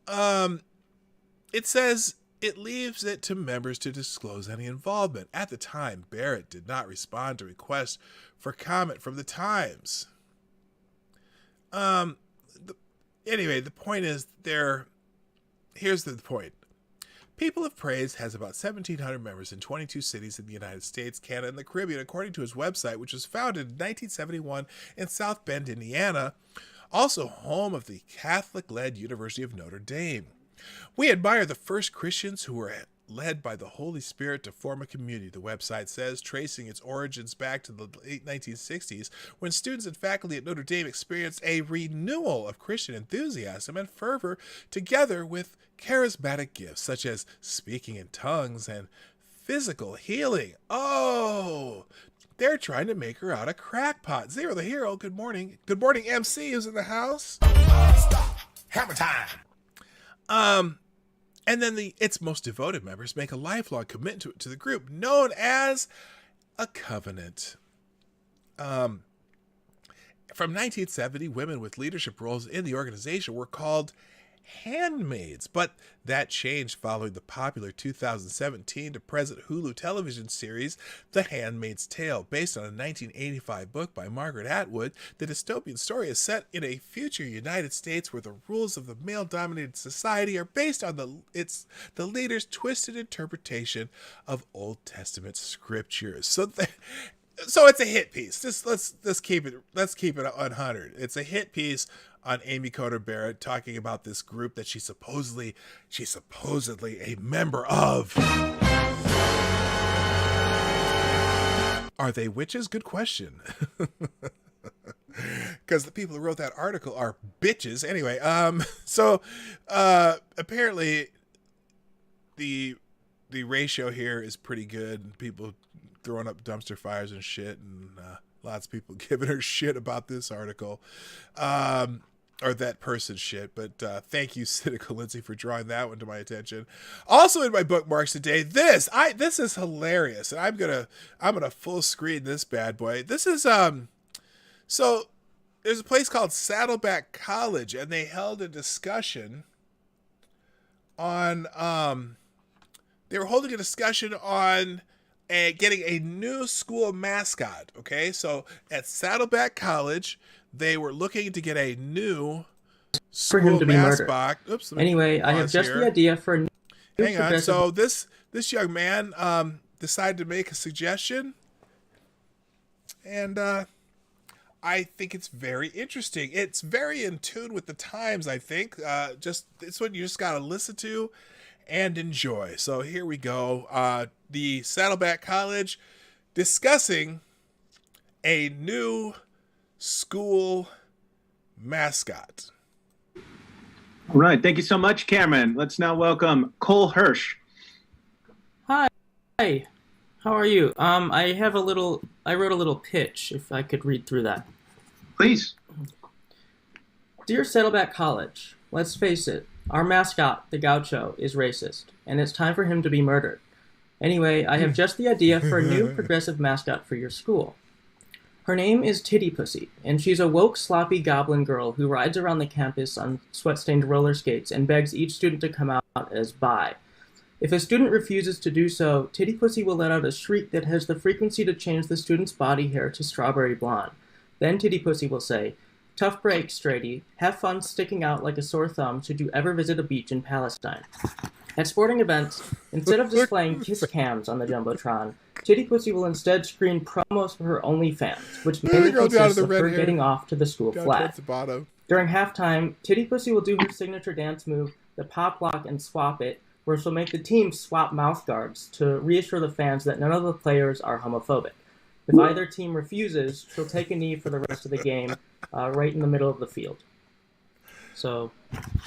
It says it leaves it to members to disclose any involvement. At the time, Barrett did not respond to requests for comment from the Times. Anyway, the point is here's the point. People of Praise has about 1,700 members in 22 cities in the United States, Canada, and the Caribbean, according to his website, which was founded in 1971 in South Bend, Indiana, also home of the Catholic-led University of Notre Dame. We admire the first Christians who were led by the Holy Spirit to form a community, the website says, tracing its origins back to the late 1960s, when students and faculty at Notre Dame experienced a renewal of Christian enthusiasm and fervor, together with charismatic gifts such as speaking in tongues and physical healing. Oh, they're trying to make her out a crackpot. Zero the Hero, good morning. Good morning, MC is in the house. Hammer time. And then its most devoted members make a lifelong commitment to the group, known as a covenant. From 1970, women with leadership roles in the organization were called handmaids, but that changed following the popular 2017 to present Hulu television series The Handmaid's Tale. Based on a 1985 book by Margaret Atwood, the dystopian story is set in a future United States where the rules of the male-dominated society are based on the leader's twisted interpretation of Old Testament scriptures. So it's a hit piece. Let's keep it 100. It's a hit piece on Amy Coney Barrett talking about this group that she's supposedly a member of. Are they witches? Good question. Because the people who wrote that article are bitches. Anyway, so apparently the ratio here is pretty good. People throwing up dumpster fires and shit, and lots of people giving her shit about this article. Or that person's shit, but thank you, Cynical Lindsay, for drawing that one to my attention. Also in my bookmarks today, this is hilarious, and I'm gonna full screen this bad boy. This is so there's a place called Saddleback College, and they held a discussion on they were holding a discussion on getting a new school mascot. Okay, so at Saddleback College, they were looking to get a new for him to be murdered. Oops, anyway, I have just the idea for a new Hang on. So this young man decided to make a suggestion, and I think it's very interesting. It's very in tune with the times, I think. It's what you just got to listen to and enjoy. So here we go. The Saddleback College discussing a new school mascot. All right. Thank you so much, Cameron. Let's now welcome Cole Hirsch. Hi. How are you? I wrote a little pitch, if I could read through that. Please. Dear Saddleback College, let's face it, our mascot, the Gaucho, is racist, and it's time for him to be murdered. Anyway, I have just the idea for a new progressive mascot for your school. Her name is Titty Pussy, and she's a woke, sloppy goblin girl who rides around the campus on sweat-stained roller skates and begs each student to come out as bi. If a student refuses to do so, Titty Pussy will let out a shriek that has the frequency to change the student's body hair to strawberry blonde. Then Titty Pussy will say, "Tough break, Straighty. Have fun sticking out like a sore thumb should you ever visit a beach in Palestine." At sporting events, instead of displaying kiss cams on the Jumbotron, Titty Pussy will instead screen promos for her OnlyFans, which mainly consists of her getting off to the school flag. During halftime, Titty Pussy will do her signature dance move, the pop lock and swap it, where she'll make the team swap mouth guards to reassure the fans that none of the players are homophobic. If either team refuses, she'll take a knee for the rest of the game, right in the middle of the field. So,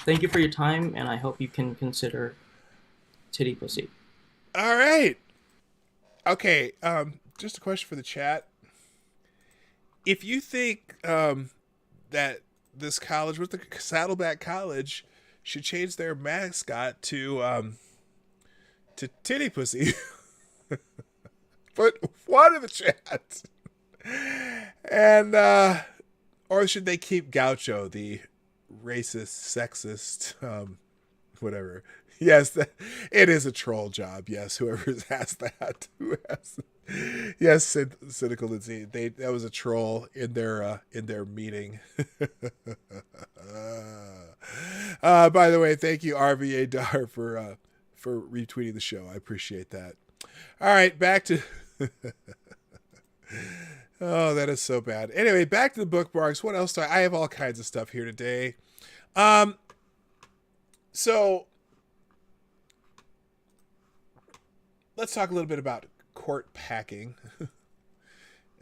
thank you for your time, and I hope you can consider Titty Pussy. All right. Okay, just a question for the chat. If you think that this college, with the Saddleback College, should change their mascot to Titty Pussy, put one in the chat. And or should they keep Gaucho, the racist, sexist, whatever? Yes, it is a troll job. Yes, whoever's asked that. Yes, Cynical Lindsay. That was a troll in their meeting. By the way, thank you, RVA Dar, for retweeting the show. I appreciate that. All right, back to. Oh, that is so bad. Anyway, back to the bookmarks. What else do I have all kinds of stuff here today. So let's talk a little bit about court packing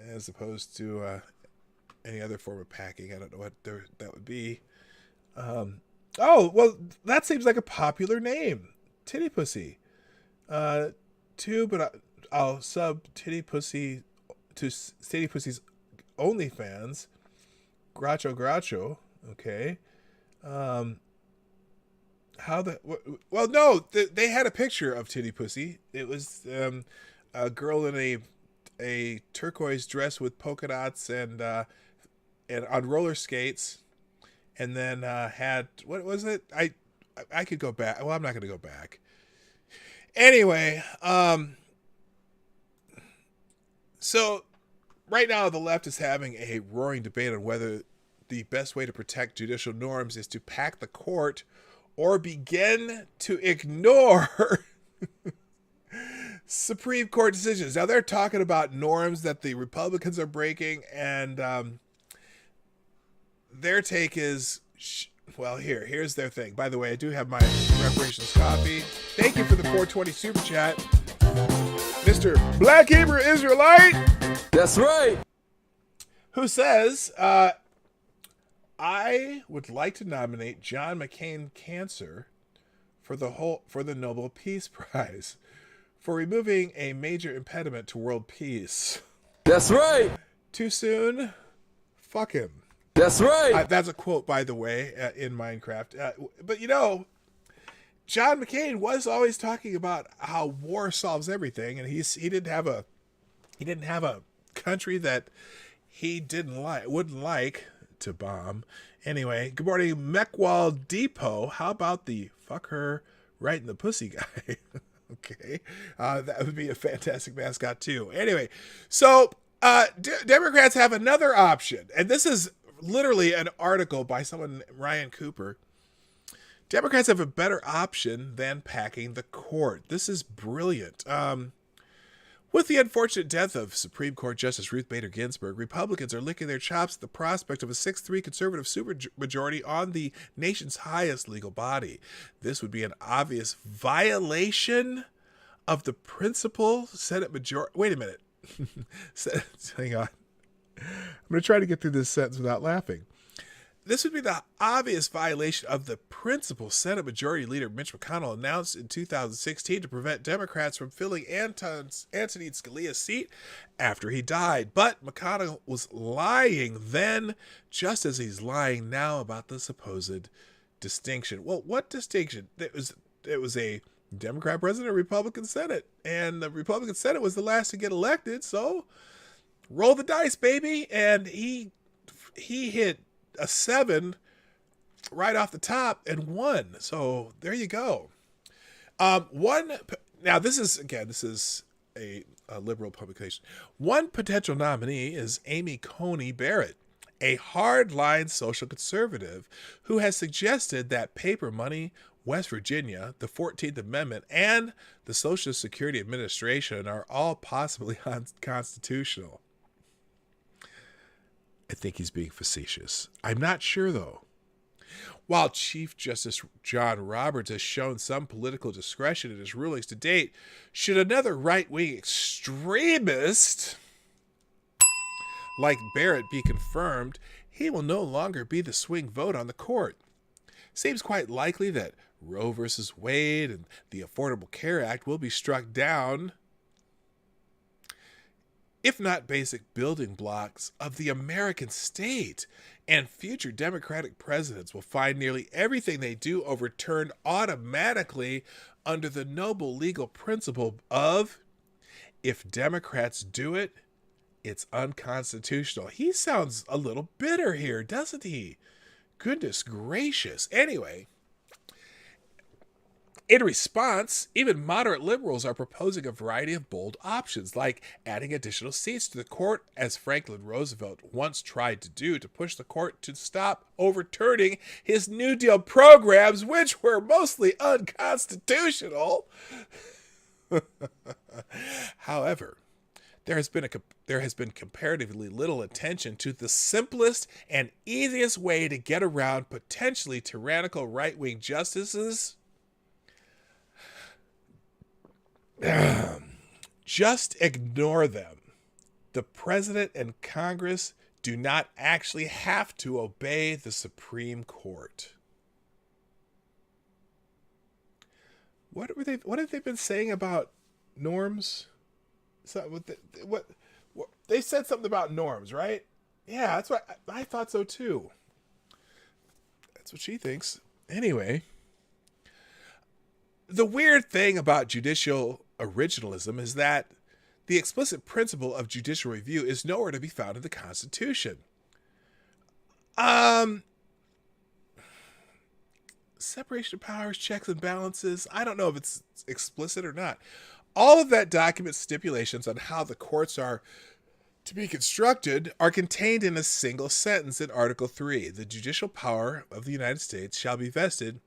as opposed to any other form of packing. I don't know what that would be. Oh, well, that seems like a popular name. Titty Pussy. But I'll sub Titty Pussy to Titty Pussy's OnlyFans. Groucho. Okay. Well, no, they had a picture of Titty Pussy. It was a girl in a turquoise dress with polka dots and on roller skates, and then had, what was it? I could go back. Well, I'm not going to go back. Anyway, so right now the left is having a roaring debate on whether the best way to protect judicial norms is to pack the court or begin to ignore Supreme Court decisions. Now, they're talking about norms that the Republicans are breaking, and their take is, well, here's their thing. By the way, I do have my reparations coffee. Thank you for the 420 super chat. Mr. Mr. Black Hebrew Israelite. That's right. Who says, I would like to nominate John McCain Cancer for the Nobel Peace Prize for removing a major impediment to world peace. That's right. Too soon? Fuck him. That's right. That's a quote, by the way, in Minecraft. But you know, John McCain was always talking about how war solves everything, and he didn't have a country that he wouldn't like to bomb. Anyway, good morning, Meckwal Depot. How about the fuck her right in the pussy guy? Okay, that would be a fantastic mascot too. Anyway, so Democrats have another option, and this is literally an article by someone, Ryan Cooper. Democrats have a better option than packing the court. This is brilliant. With the unfortunate death of Supreme Court Justice Ruth Bader Ginsburg, Republicans are licking their chops at the prospect of a 6-3 conservative supermajority on the nation's highest legal body. This would be an obvious violation of the principle Senate majority. Wait a minute. Hang on. I'm going to try to get through this sentence without laughing. This would be the obvious violation of the principle Senate Majority Leader Mitch McConnell announced in 2016 to prevent Democrats from filling Antonin Scalia's seat after he died. But McConnell was lying then, just as he's lying now about the supposed distinction. Well, what distinction? It was a Democrat president, a Republican Senate, and the Republican Senate was the last to get elected, so roll the dice, baby. And he hit a 7 right off the top and won. So there you go. Now this is a liberal publication. One potential nominee is Amy Coney Barrett, a hardline social conservative who has suggested that paper money, West Virginia, the 14th Amendment, and the Social Security Administration are all possibly unconstitutional. I think he's being facetious. I'm not sure, though. While Chief Justice John Roberts has shown some political discretion in his rulings to date, should another right-wing extremist like Barrett be confirmed, he will no longer be the swing vote on the court. Seems quite likely that Roe versus Wade and the Affordable Care Act will be struck down, if not basic building blocks of the American state, and future Democratic presidents will find nearly everything they do overturned automatically under the noble legal principle of, if Democrats do it, it's unconstitutional. He sounds a little bitter here, doesn't he? Goodness gracious. Anyway, in response, even moderate liberals are proposing a variety of bold options, like adding additional seats to the court, as Franklin Roosevelt once tried to do, to push the court to stop overturning his New Deal programs, which were mostly unconstitutional. However, there has been comparatively little attention to the simplest and easiest way to get around potentially tyrannical right-wing justices. Just ignore them. The president and Congress do not actually have to obey the Supreme Court. What have they been saying about norms? What they said something about norms, right? Yeah, that's what I thought so too. That's what she thinks. Anyway, the weird thing about judicial originalism is that the explicit principle of judicial review is nowhere to be found in the Constitution. Separation of powers, checks and balances, I don't know if it's explicit or not. All of that document stipulations on how the courts are to be constructed are contained in a single sentence in Article 3. The judicial power of the United States shall be vested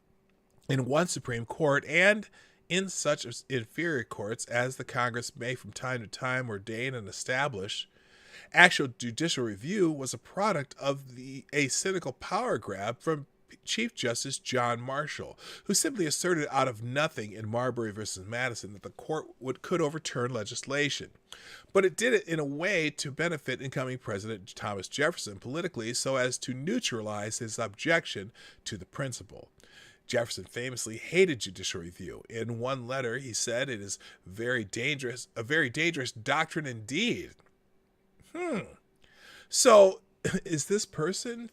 in one Supreme Court and in such inferior courts as the Congress may from time to time ordain and establish. Actual judicial review was a product of a cynical power grab from Chief Justice John Marshall, who simply asserted out of nothing in Marbury versus Madison that the court could overturn legislation. But it did it in a way to benefit incoming President Thomas Jefferson politically so as to neutralize his objection to the principle. Jefferson famously hated judicial review. In one letter, he said it is a very dangerous doctrine indeed. So, is this person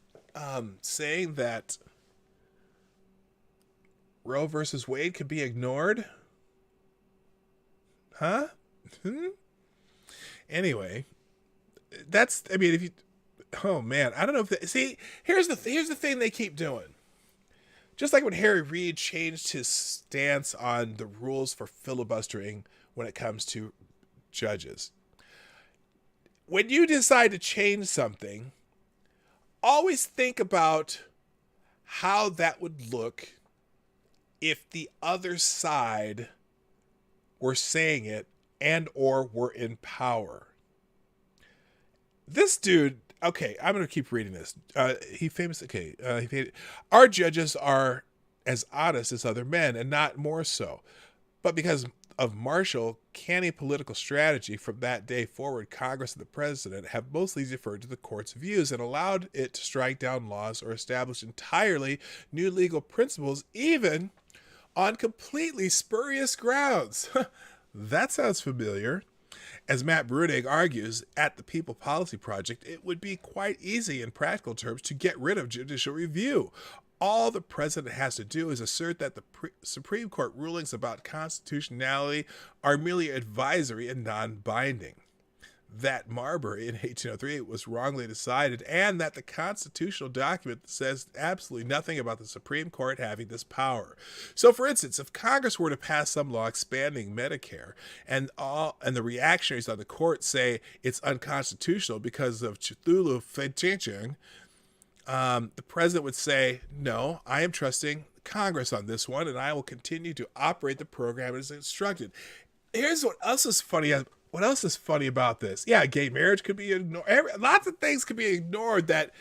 saying that Roe versus Wade could be ignored? Huh? Anyway, if you, oh man, I don't know if see, here's the thing they keep doing. Just like when Harry Reid changed his stance on the rules for filibustering when it comes to judges. When you decide to change something, always think about how that would look if the other side were saying it and or were in power. This dude, okay, I'm going to keep reading this. Our judges are as honest as other men and not more so. But because of Marshall, canny political strategy from that day forward, Congress and the president have mostly deferred to the court's views and allowed it to strike down laws or establish entirely new legal principles, even on completely spurious grounds. That sounds familiar. As Matt Brunig argues at the People Policy Project, it would be quite easy in practical terms to get rid of judicial review. All the president has to do is assert that the Supreme Court rulings about constitutionality are merely advisory and non-binding, that Marbury in 1803 was wrongly decided, and that the constitutional document says absolutely nothing about the Supreme Court having this power. So, for instance, if Congress were to pass some law expanding Medicare, and the reactionaries on the court say it's unconstitutional because of Cthulhu Fetching, the president would say, no, I am trusting Congress on this one, and I will continue to operate the program as instructed. Here's what else is funny. What else is funny about this? Yeah, gay marriage could be ignored. Lots of things could be ignored that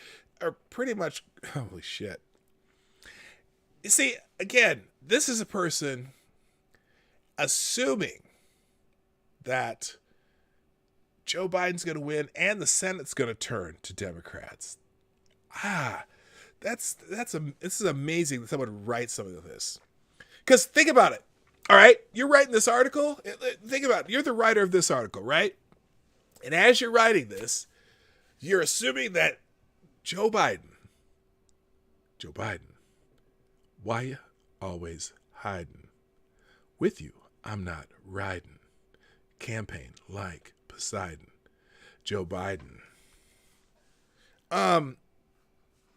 are pretty much, holy shit. You see, again, this is a person assuming that Joe Biden's going to win and the Senate's going to turn to Democrats. This is amazing that someone would write something like this. Because think about it. All right, you're writing this article. Think about it. You're the writer of this article, right? And as you're writing this, you're assuming that Joe Biden, why you always hiding? With you, I'm not riding. Campaign like Poseidon. Joe Biden. Come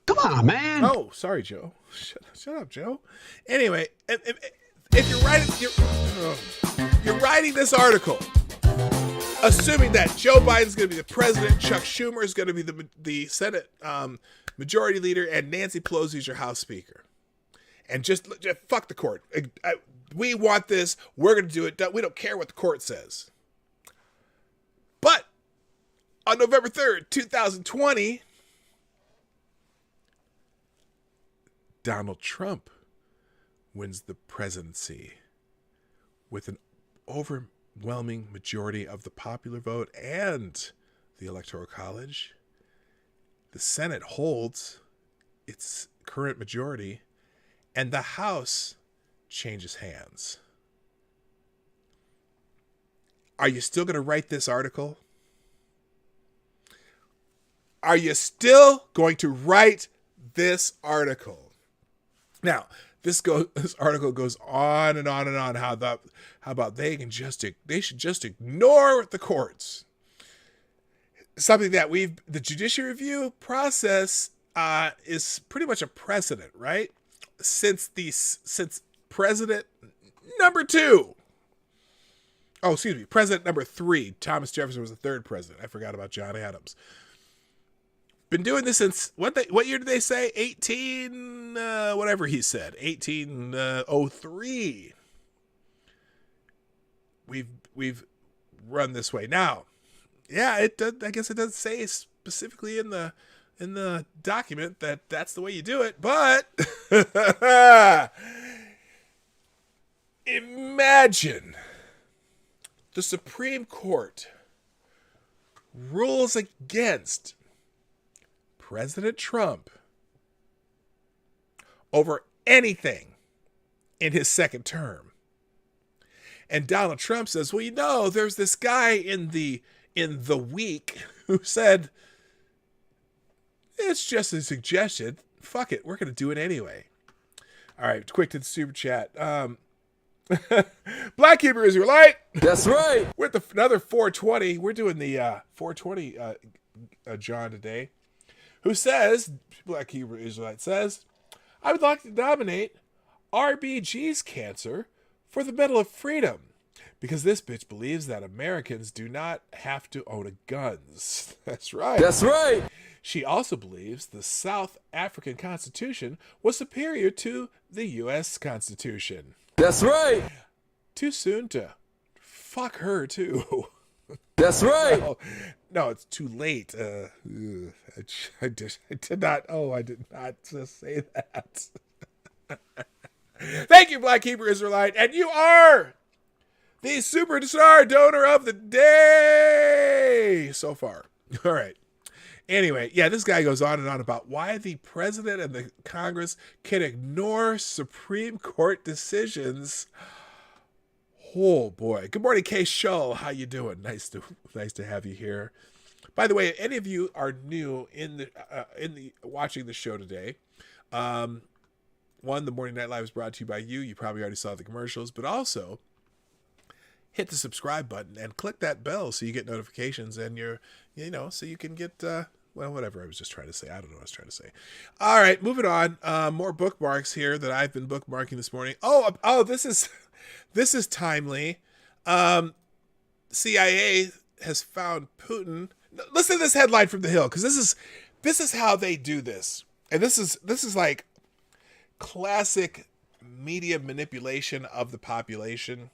on, man. Oh, sorry, Joe. Shut up, Joe. Anyway, if you're writing this article, assuming that Joe Biden's going to be the president, Chuck Schumer is going to be the Senate majority leader, and Nancy Pelosi is your House Speaker, and just fuck the court. We want this. We're going to do it. We don't care what the court says. But on November 3rd, 2020, Donald Trump wins the presidency with an overwhelming majority of the popular vote and the Electoral College. The Senate holds its current majority, and the House changes hands. Are you still going to write this article? Are you still going to write this article? Now, this article goes on and on and on. How about they should just ignore the courts. Something that the judicial review process is pretty much a precedent, right? Since President number 2. Oh, excuse me, President number 3. Thomas Jefferson was the third president. I forgot about John Adams. Been doing this since what year did they say? 1803. We've run this way now. Yeah, it does. I guess it doesn't say specifically in the document that that's the way you do it. But imagine the Supreme Court rules against President Trump over anything in his second term. And Donald Trump says, well, you know, there's this guy in the week who said, it's just a suggestion. Fuck it. We're going to do it anyway. All right. Quick to the super chat. Black Hebrew Israelite. That's right. With another 420. We're doing the 420 John today. Who says, Black Hebrew Israelite says, I would like to nominate RBG's cancer for the Medal of Freedom because this bitch believes that Americans do not have to own guns. That's right. That's right. She also believes the South African Constitution was superior to the U.S. Constitution. That's right. Too soon to fuck her, too. That's right. No, it's too late. I did not just say that. Thank you, Black Hebrew Israelite. And you are the superstar donor of the day so far. All right. Anyway, yeah, this guy goes on and on about why the president and the Congress can ignore Supreme Court decisions. Oh boy! Good morning, K. Shull. How you doing? Nice to have you here. By the way, if any of you are new in the watching the show today, the Morning Night Live is brought to you by you. You probably already saw the commercials, but also hit the subscribe button and click that bell so you get notifications and so you can get whatever I was just trying to say. I don't know what I was trying to say. All right, moving on. More bookmarks here that I've been bookmarking this morning. Oh, this is timely. CIA has found Putin. Listen to this headline from The Hill, because this is how they do this, and this is like classic media manipulation of the population.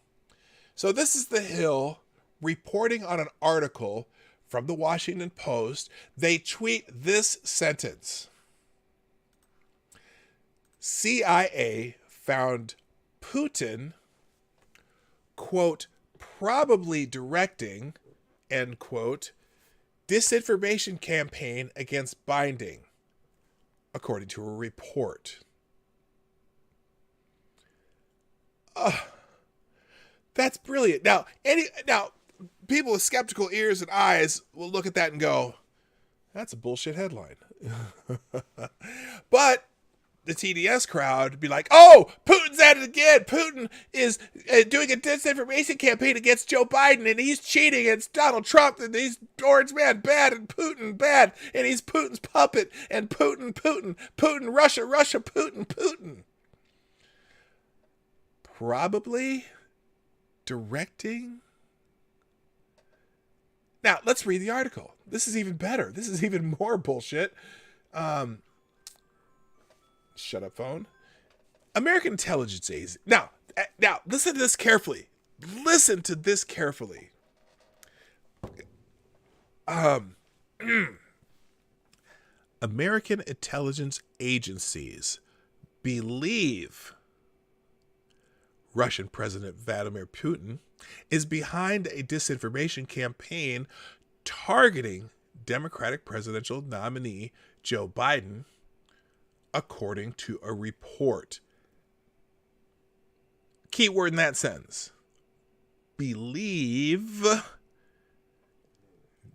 So this is The Hill reporting on an article from the Washington Post. They tweet this sentence: CIA found Putin, quote, probably directing, end quote, disinformation campaign against Biden, according to a report. That's brilliant. Now, people with skeptical ears and eyes will look at that and go, that's a bullshit headline. But the TDS crowd would be like, oh, Putin's at it again. Putin is doing a disinformation campaign against Joe Biden, and he's cheating against Donald Trump, and he's Orange Man bad, and Putin bad, and he's Putin's puppet, and Putin, Russia, Putin. Probably directing. Now, let's read the article. This is even better. This is even more bullshit. Shut up, phone. American intelligence agency. Now, listen to this carefully. American intelligence agencies believe Russian President Vladimir Putin is behind a disinformation campaign targeting Democratic presidential nominee Joe Biden, according to a report. Key word in that sentence: believe.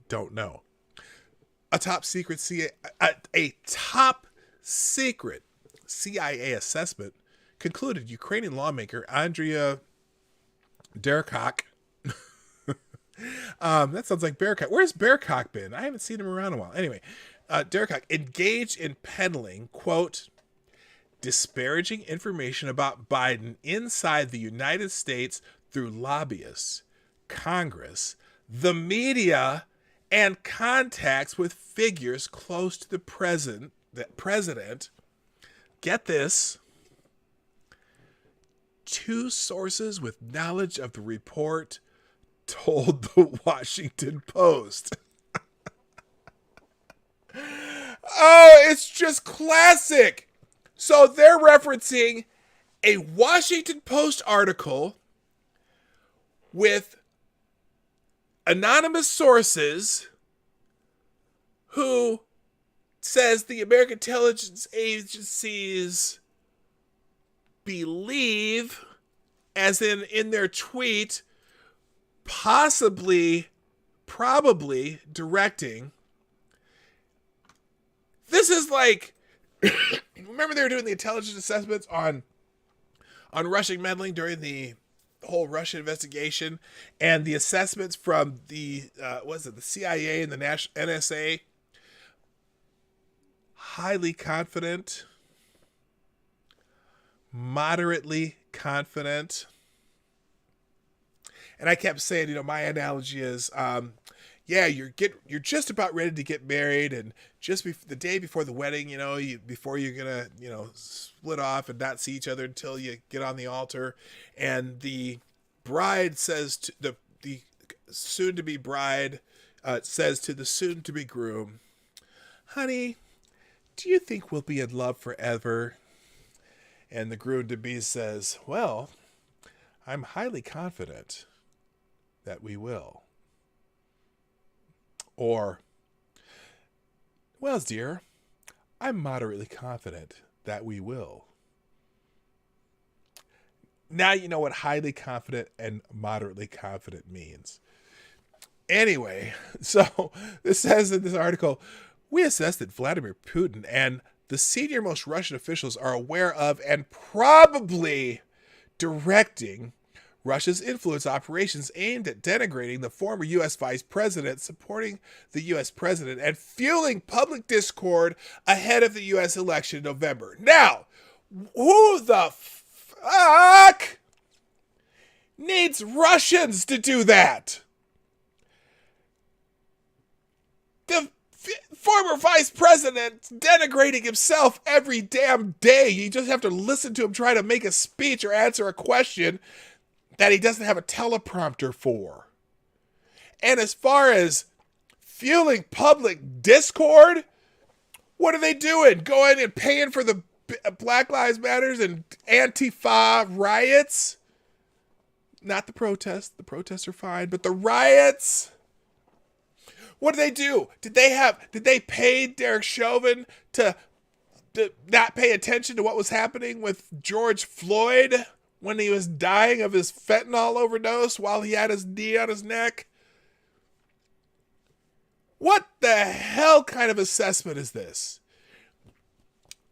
Don't know. A top secret CIA assessment concluded Ukrainian lawmaker Andrea Derkach. That sounds like Bearcock. Where's Bearcock been? I haven't seen him around in a while. Anyway, Derkach engaged in peddling, quote, disparaging information about Biden inside the United States through lobbyists, Congress, the media, and contacts with figures close to the president. Get this. 2 sources with knowledge of the report told the Washington Post. Oh, it's just classic. So they're referencing a Washington Post article with anonymous sources who says the American intelligence agencies believe, as in their tweet, probably directing. This is like, remember they were doing the intelligence assessments on Russian meddling during the whole Russia investigation, and the assessments from the the CIA and the NSA. Highly confident, moderately confident. And I kept saying, my analogy is, you're just about ready to get married, and just the day before the wedding, before you're gonna, split off and not see each other until you get on the altar, and the bride says to the soon-to-be bride says to the soon-to-be groom, "Honey, do you think we'll be in love forever?" And the groom-to-be says, "Well, I'm highly confident that we will." Or, "Well, dear, I'm moderately confident that we will." Now you know what highly confident and moderately confident means. Anyway, so this says in this article, "We assess that Vladimir Putin and the senior-most Russian officials are aware of and probably directing Russia's influence operations aimed at denigrating the former U.S. vice president, supporting the U.S. president, and fueling public discord ahead of the U.S. election in November." Now, who the fuck needs Russians to do that? The former vice president denigrating himself every damn day. You just have to listen to him try to make a speech or answer a question that he doesn't have a teleprompter for. And as far as fueling public discord, what are they doing? Going and paying for the Black Lives Matters and Antifa riots? Not the protests. The protests are fine, but the riots. What did they do? Did they pay Derek Chauvin to not pay attention to what was happening with George Floyd when he was dying of his fentanyl overdose while he had his knee on his neck? What the hell kind of assessment is this?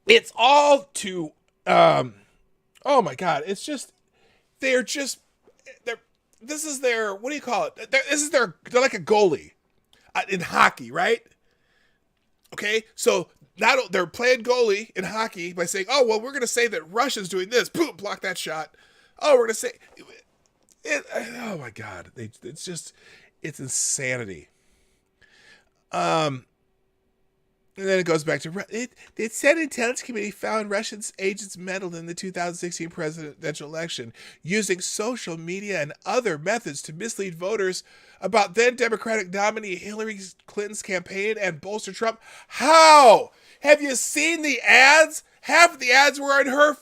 It's all to, oh my God, it's just, they're, this is their, what do you call it? They're like a goalie in hockey, right? Okay, so now they're playing goalie in hockey by saying, "Oh, well, we're going to say that Russia's doing this." Boom, block that shot. Oh, we're going to say, oh my God, it's insanity. And then it goes back to, the Senate Intelligence Committee found Russian agents meddled in the 2016 presidential election, using social media and other methods to mislead voters about then Democratic nominee Hillary Clinton's campaign and bolster Trump. How? Have you seen the ads? Half of the ads were on her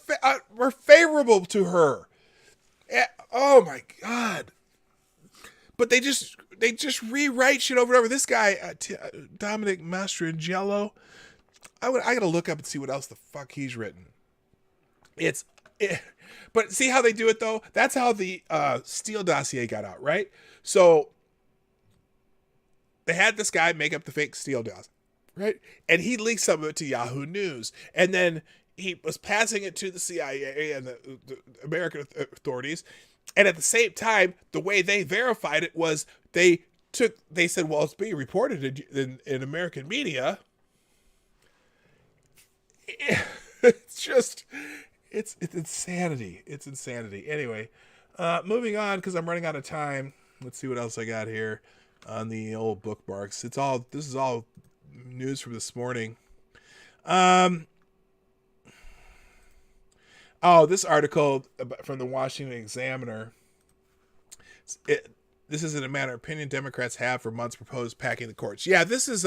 were favorable to her. Oh my God! But they just rewrite shit over and over. This guy, Dominic Mastrangelo, I gotta look up and see what else the fuck he's written. But see how they do it though? That's how the Steele dossier got out, right? So they had this guy make up the fake Steele dossier, right? And he leaked some of it to Yahoo News, and then he was passing it to the CIA and the American authorities. And at the same time, the way they verified it was they said, well, it's being reported in American media. It's insanity. It's insanity. Anyway, moving on, because I'm running out of time. Let's see what else I got here on the old bookmarks. This is all news from this morning. This article from the Washington Examiner. This isn't a matter of opinion Democrats have for months proposed packing the courts. Yeah, this is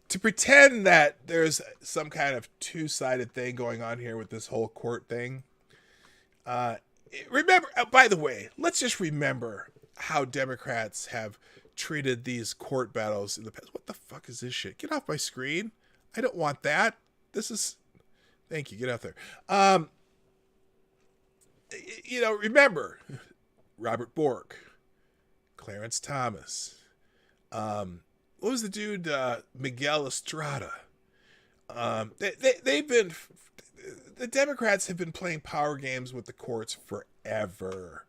to pretend that there's some kind of two-sided thing going on here with this whole court thing. Remember, by the way, let's just remember how Democrats have treated these court battles in the past. What the fuck is this shit? Get off my screen. I don't want that. This is... Thank you. Get out there. Remember Robert Bork, Clarence Thomas. What was the dude? Miguel Estrada. They've been... The Democrats have been playing power games with the courts forever.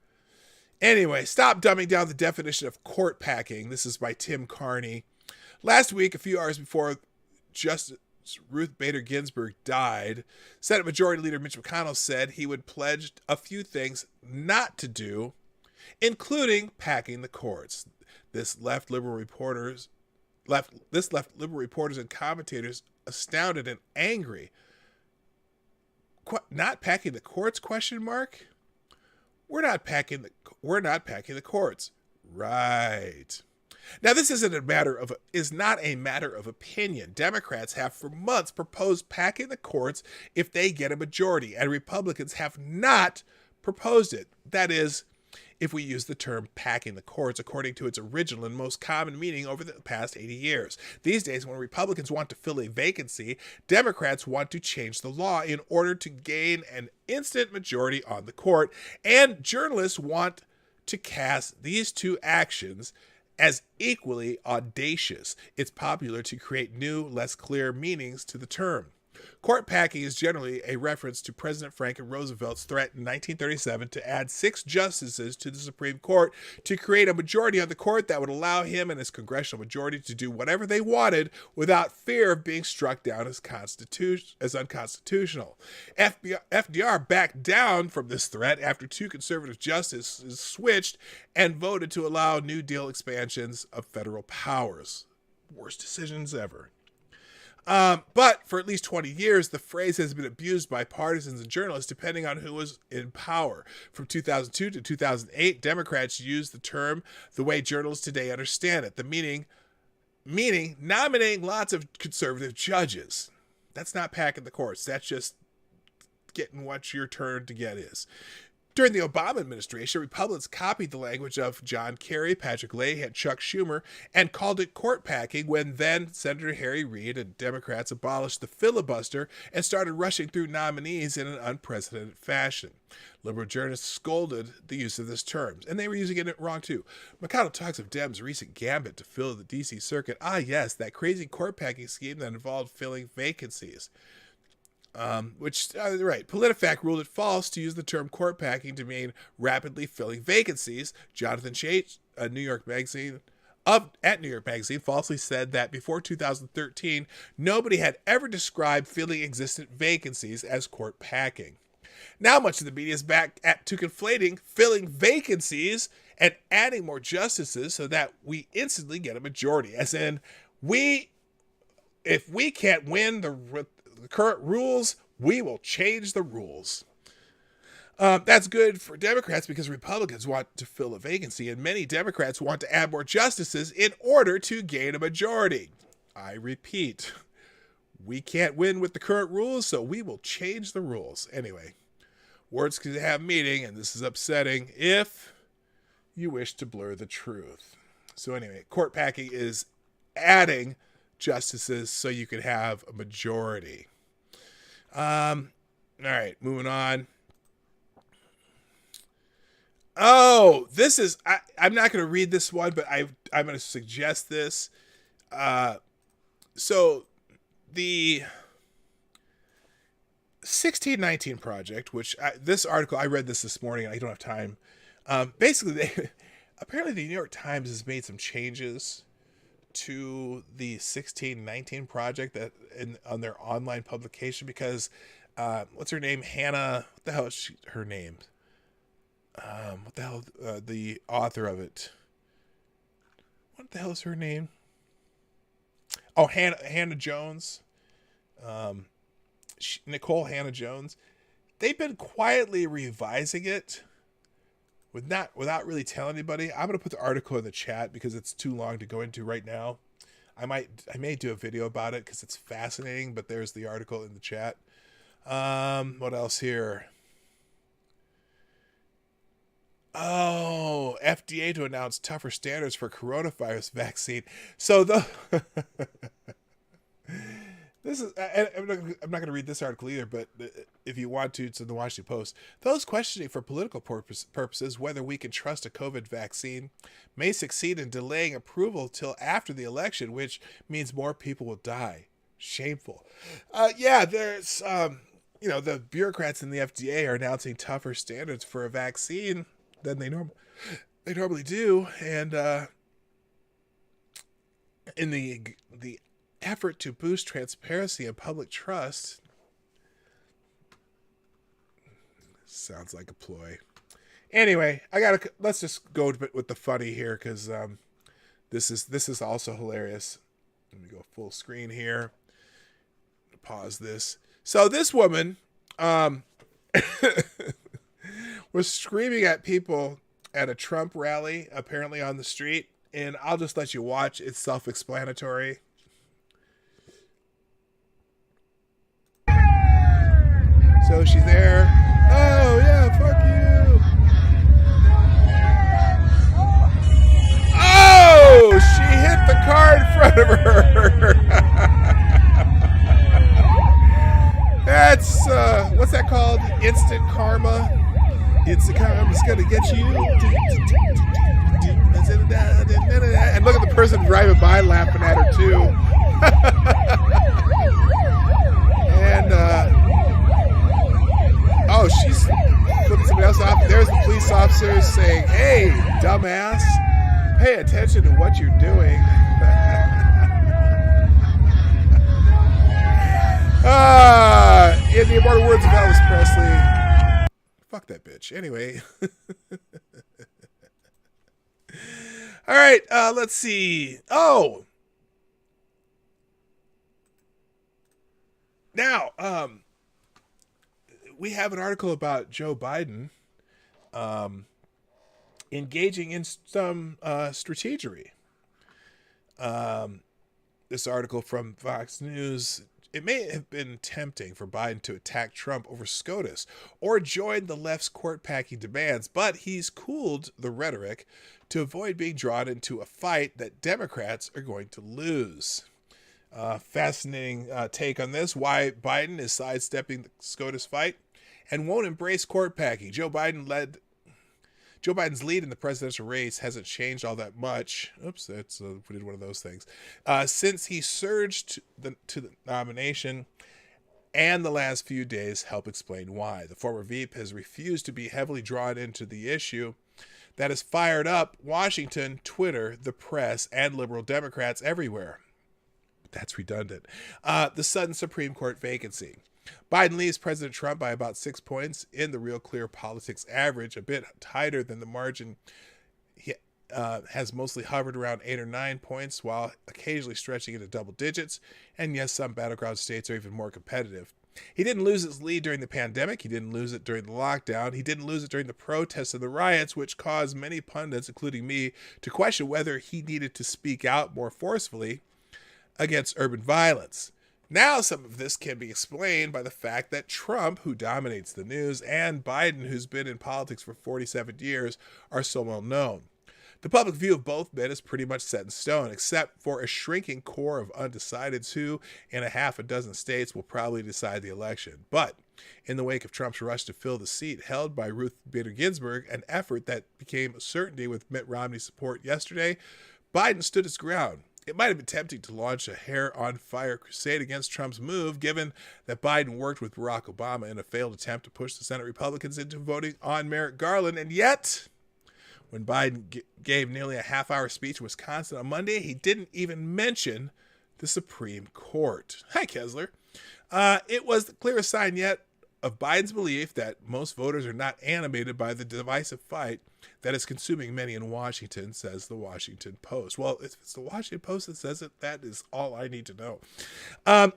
Anyway, stop dumbing down the definition of court packing. This is by Tim Carney. Last week, a few hours before Justice Ruth Bader Ginsburg died, Senate Majority Leader Mitch McConnell said he would pledge a few things not to do, including packing the courts. This left liberal reporters and commentators astounded and angry. Not packing the courts? ? We're not packing the courts. Right. Now, this is not a matter of opinion. Democrats have for months proposed packing the courts if they get a majority, and Republicans have not proposed it. That is, if we use the term packing the courts according to its original and most common meaning over the past 80 years. These days, when Republicans want to fill a vacancy, Democrats want to change the law in order to gain an instant majority on the court, and journalists want to cast these two actions as equally audacious. It's popular to create new, less clear meanings to the term. Court packing is generally a reference to President Franklin Roosevelt's threat in 1937 to add 6 justices to the Supreme Court to create a majority on the court that would allow him and his congressional majority to do whatever they wanted without fear of being struck down as unconstitutional. FDR backed down from this threat after 2 conservative justices switched and voted to allow New Deal expansions of federal powers. Worst decisions ever. But for at least 20 years, the phrase has been abused by partisans and journalists depending on who was in power. From 2002 to 2008, Democrats used the term the way journalists today understand it, the meaning nominating lots of conservative judges. That's not packing the courts. That's just getting what your turn to get is. During the Obama administration, Republicans copied the language of John Kerry, Patrick Leahy, and Chuck Schumer and called it court packing when then Senator Harry Reid and Democrats abolished the filibuster and started rushing through nominees in an unprecedented fashion. Liberal journalists scolded the use of this term, and they were using it wrong too. McConnell talks of Dems' recent gambit to fill the D.C. circuit. Ah, yes, that crazy court packing scheme that involved filling vacancies. Right. PolitiFact ruled it false to use the term court packing to mean rapidly filling vacancies. Jonathan Chait, at New York Magazine, falsely said that before 2013, nobody had ever described filling existent vacancies as court packing. Now much of the media is back to conflating filling vacancies and adding more justices so that we instantly get a majority. As in, if we can't win the current rules, we will change the rules. That's good for Democrats because Republicans want to fill a vacancy, and many Democrats want to add more justices in order to gain a majority. I repeat, we can't win with the current rules, so we will change the rules. Anyway, words can have meaning, and this is upsetting if you wish to blur the truth. So anyway, court packing is adding justices so you can have a majority. All right, moving on. Oh, this is, I'm not going to read this one, but I'm going to suggest this. So the 1619 Project, which this article, I read this morning and I don't have time. Basically, apparently the New York Times has made some changes to the 1619 Project on their online publication because what's her name? Hannah. What the hell is her name? What the hell? The author of it. What the hell is her name? Oh, Hannah Jones. Nicole Hannah Jones. They've been quietly revising it without really telling anybody. I'm going to put the article in the chat because it's too long to go into right now. I may do a video about it because it's fascinating, but there's the article in the chat. What else here? Oh, FDA to announce tougher standards for coronavirus vaccine. So this is, I'm not going to read this article either, but if you want to, it's in the Washington Post. Those questioning for political purposes whether we can trust a COVID vaccine may succeed in delaying approval till after the election, which means more people will die. Shameful. There's, the bureaucrats in the FDA are announcing tougher standards for a vaccine than they normally do, and in the effort to boost transparency and public trust. Sounds like a ploy. Anyway, let's just go with the funny here, because this is also hilarious. Let me go full screen here. Pause this. So this woman was screaming at people at a Trump rally, apparently on the street, and I'll just let you watch. It's self-explanatory. So she's there. Oh yeah, fuck you. Oh, she hit the car in front of her. That's what's that called? Instant karma. Instant karma's gonna get you. And look at the person driving by laughing at her too. And oh, she's flipping somebody else off. There's the police officers saying, "Hey, dumbass, pay attention to what you're doing." In the immortal words of Elvis Presley, fuck that bitch. Anyway. All right, let's see. Oh. Now, we have an article about Joe Biden engaging in some strategery. This article from Fox News. It may have been tempting for Biden to attack Trump over SCOTUS or join the left's court-packing demands, but he's cooled the rhetoric to avoid being drawn into a fight that Democrats are going to lose. Fascinating take on this, why Biden is sidestepping the SCOTUS fight and won't embrace court-packing. Joe Biden's lead in the presidential race hasn't changed all that much. Oops, that's we did one of those things. Since he surged to the nomination, and the last few days help explain why. The former VP has refused to be heavily drawn into the issue that has fired up Washington, Twitter, the press, and liberal Democrats everywhere. That's redundant. The sudden Supreme Court vacancy. Biden leads President Trump by about 6 points in the Real Clear Politics average, a bit tighter than the margin. He has mostly hovered around 8 or 9 points, while occasionally stretching into double digits. And yes, some battleground states are even more competitive. He didn't lose his lead during the pandemic. He didn't lose it during the lockdown. He didn't lose it during the protests and the riots, which caused many pundits, including me, to question whether he needed to speak out more forcefully against urban violence. Now some of this can be explained by the fact that Trump, who dominates the news, and Biden, who's been in politics for 47 years, are so well known. The public view of both men is pretty much set in stone, except for a shrinking core of undecideds who, in a half a dozen states, will probably decide the election. But in the wake of Trump's rush to fill the seat held by Ruth Bader Ginsburg, an effort that became a certainty with Mitt Romney's support yesterday, Biden stood his ground. It might have been tempting to launch a hair-on-fire crusade against Trump's move, given that Biden worked with Barack Obama in a failed attempt to push the Senate Republicans into voting on Merrick Garland. And yet, when Biden gave nearly a half-hour speech in Wisconsin on Monday, he didn't even mention the Supreme Court. Hi, Kessler. It was the clearest sign yet of Biden's belief that most voters are not animated by the divisive fight that is consuming many in Washington, says the Washington Post. Well, if it's the Washington Post that says it, that is all I need to know. I'm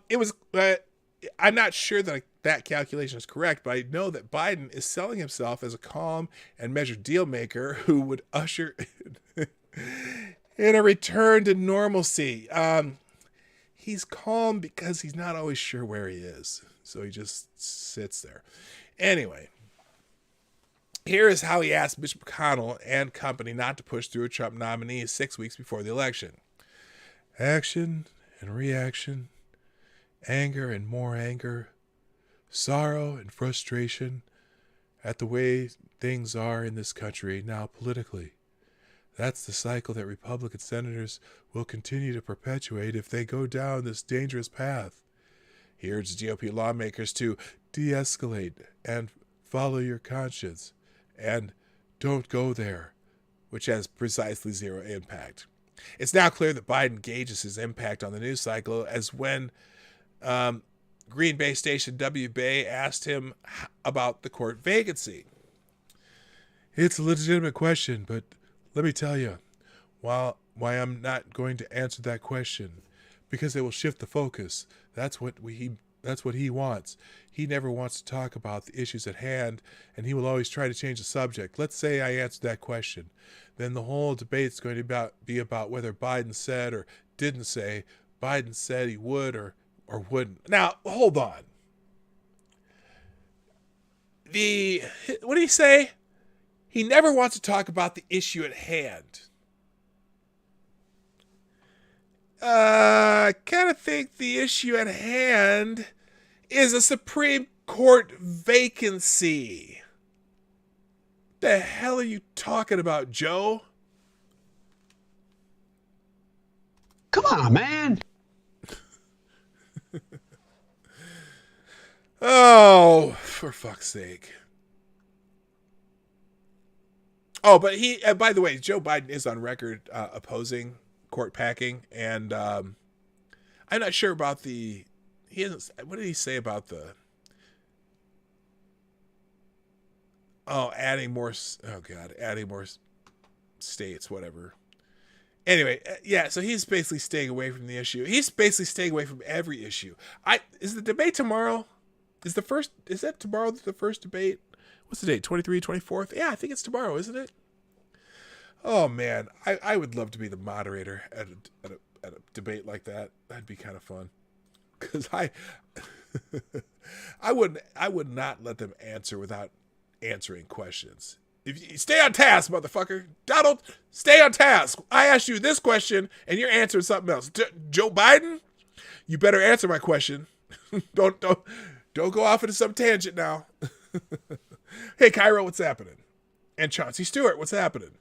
not sure that that calculation is correct, but I know that Biden is selling himself as a calm and measured deal maker who would usher in a return to normalcy. He's calm because he's not always sure where he is. So he just sits there. Anyway, here is how he asked Mitch McConnell and company not to push through a Trump nominee 6 weeks before the election. Action and reaction, anger and more anger, sorrow and frustration at the way things are in this country now politically. That's the cycle that Republican senators will continue to perpetuate if they go down this dangerous path. He urged GOP lawmakers to de-escalate and follow your conscience and don't go there, which has precisely zero impact. It's now clear that Biden gauges his impact on the news cycle as when Green Bay station WBay asked him about the court vacancy. It's a legitimate question, but let me tell you why I'm not going to answer that question, because it will shift the focus. That's what he wants. He never wants to talk about the issues at hand, and he will always try to change the subject. Let's say I answered that question. Then the whole debate's going to be about whether Biden said or didn't say. Biden said he would or wouldn't. Now, hold on. What did he say? He never wants to talk about the issue at hand. I kind of think the issue at hand is a Supreme Court vacancy. The hell are you talking about, Joe? Come on, man. Oh, for fuck's sake. Oh, but by the way, Joe Biden is on record opposing court packing, and I'm not sure about what did he say about adding more states, whatever. Anyway, yeah, so he's basically staying away from the issue. He's basically staying away from every issue. Is the debate tomorrow? Is that tomorrow the first debate? What's the date? 23, 24th? Yeah, I think it's tomorrow, isn't it? Oh man, I would love to be the moderator at a debate like that. That'd be kind of fun. Cause I would not let them answer without answering questions. If you stay on task, motherfucker. Donald, stay on task. I asked you this question and you're answering something else. Joe Biden, you better answer my question. Don't go off into some tangent now. Hey, Cairo, what's happening? And Chauncey Stewart, what's happening?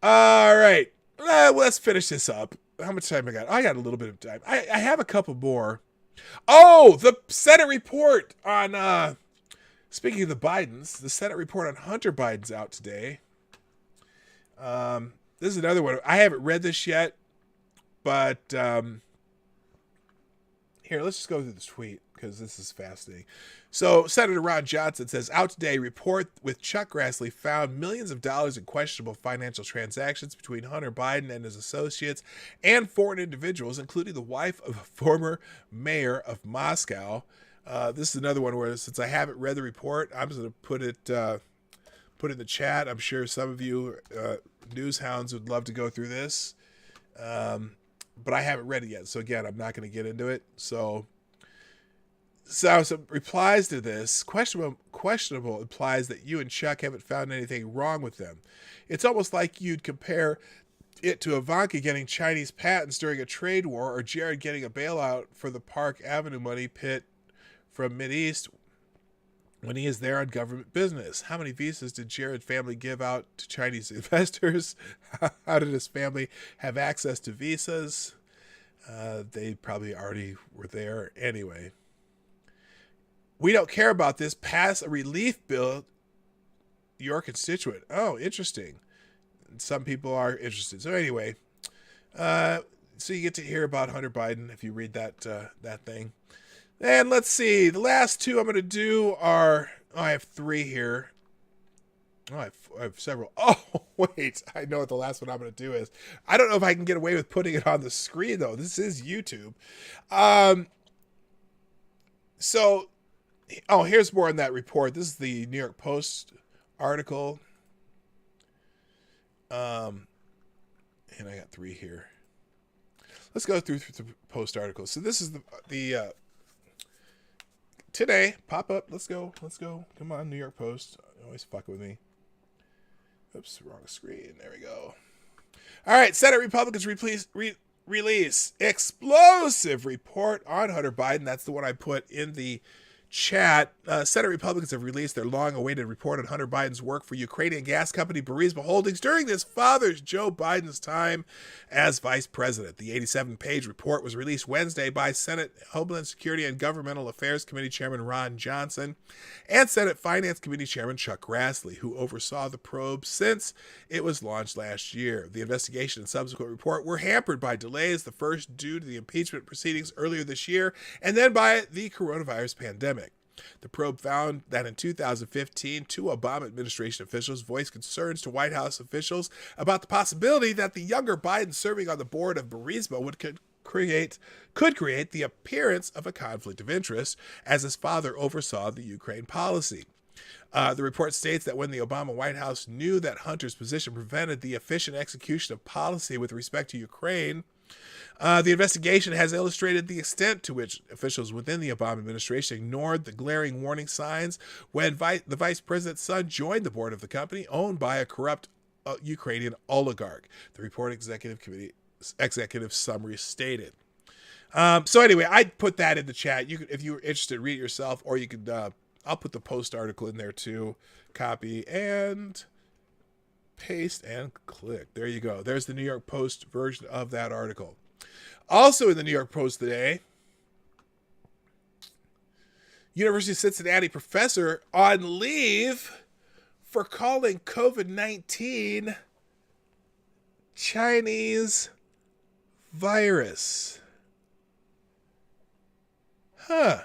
All right. Let's finish this up. How much time I got? I got a little bit of time. I have a couple more. Oh, the Senate report on, speaking of the Bidens, the Senate report on Hunter Biden's out today. This is another one. I haven't read this yet, but here, let's just go through the tweet because this is fascinating. So Senator Ron Johnson says, out today, report with Chuck Grassley found millions of dollars in questionable financial transactions between Hunter Biden and his associates and foreign individuals, including the wife of a former mayor of Moscow. This is another one where, since I haven't read the report, I'm just going to put it in the chat. I'm sure some of you news hounds would love to go through this, but I haven't read it yet. So again, I'm not going to get into it. So some replies to this. Questionable implies that you and Chuck haven't found anything wrong with them. It's almost like you'd compare it to Ivanka getting Chinese patents during a trade war, or Jared getting a bailout for the Park Avenue money pit from Mideast when he is there on government business. How many visas did Jared's family give out to Chinese investors? How did his family have access to visas? They probably already were there anyway. We don't care about this. Pass a relief bill, your constituent. Oh, interesting. Some people are interested. So anyway, so you get to hear about Hunter Biden if you read that thing. And let's see. The last two I'm going to do are... I have three here. I have several. Oh, wait. I know what the last one I'm going to do is. I don't know if I can get away with putting it on the screen, though. This is YouTube. Here's more on that report. This is the New York Post article. And I got 3 here. Let's go through the post articles. So this is the today pop up. Let's go. Come on, New York Post. Always fuck with me. Oops, wrong screen. There we go. All right, Senate Republicans release explosive report on Hunter Biden. That's the one I put in the chat. Senate Republicans have released their long-awaited report on Hunter Biden's work for Ukrainian gas company Burisma Holdings during his father Joe Biden's time as vice president. The 87-page report was released Wednesday by Senate Homeland Security and Governmental Affairs Committee Chairman Ron Johnson and Senate Finance Committee Chairman Chuck Grassley, who oversaw the probe since it was launched last year. The investigation and subsequent report were hampered by delays, the first due to the impeachment proceedings earlier this year, and then by the coronavirus pandemic. The probe found that in 2015, 2 Obama administration officials voiced concerns to White House officials about the possibility that the younger Biden serving on the board of Burisma could create the appearance of a conflict of interest, as his father oversaw the Ukraine policy. The report states that when the Obama White House knew that Hunter's position prevented the efficient execution of policy with respect to Ukraine, the investigation has illustrated the extent to which officials within the Obama administration ignored the glaring warning signs when the vice president's son joined the board of the company owned by a corrupt Ukrainian oligarch. The report executive summary stated. So anyway, I put that in the chat. You could, if you were interested, read it yourself, or you could. I'll put the post article in there too. Copy and paste and click. There you go. There's the New York Post version of that article. Also in the New York Post today, University of Cincinnati professor on leave for calling COVID-19 Chinese virus. Huh.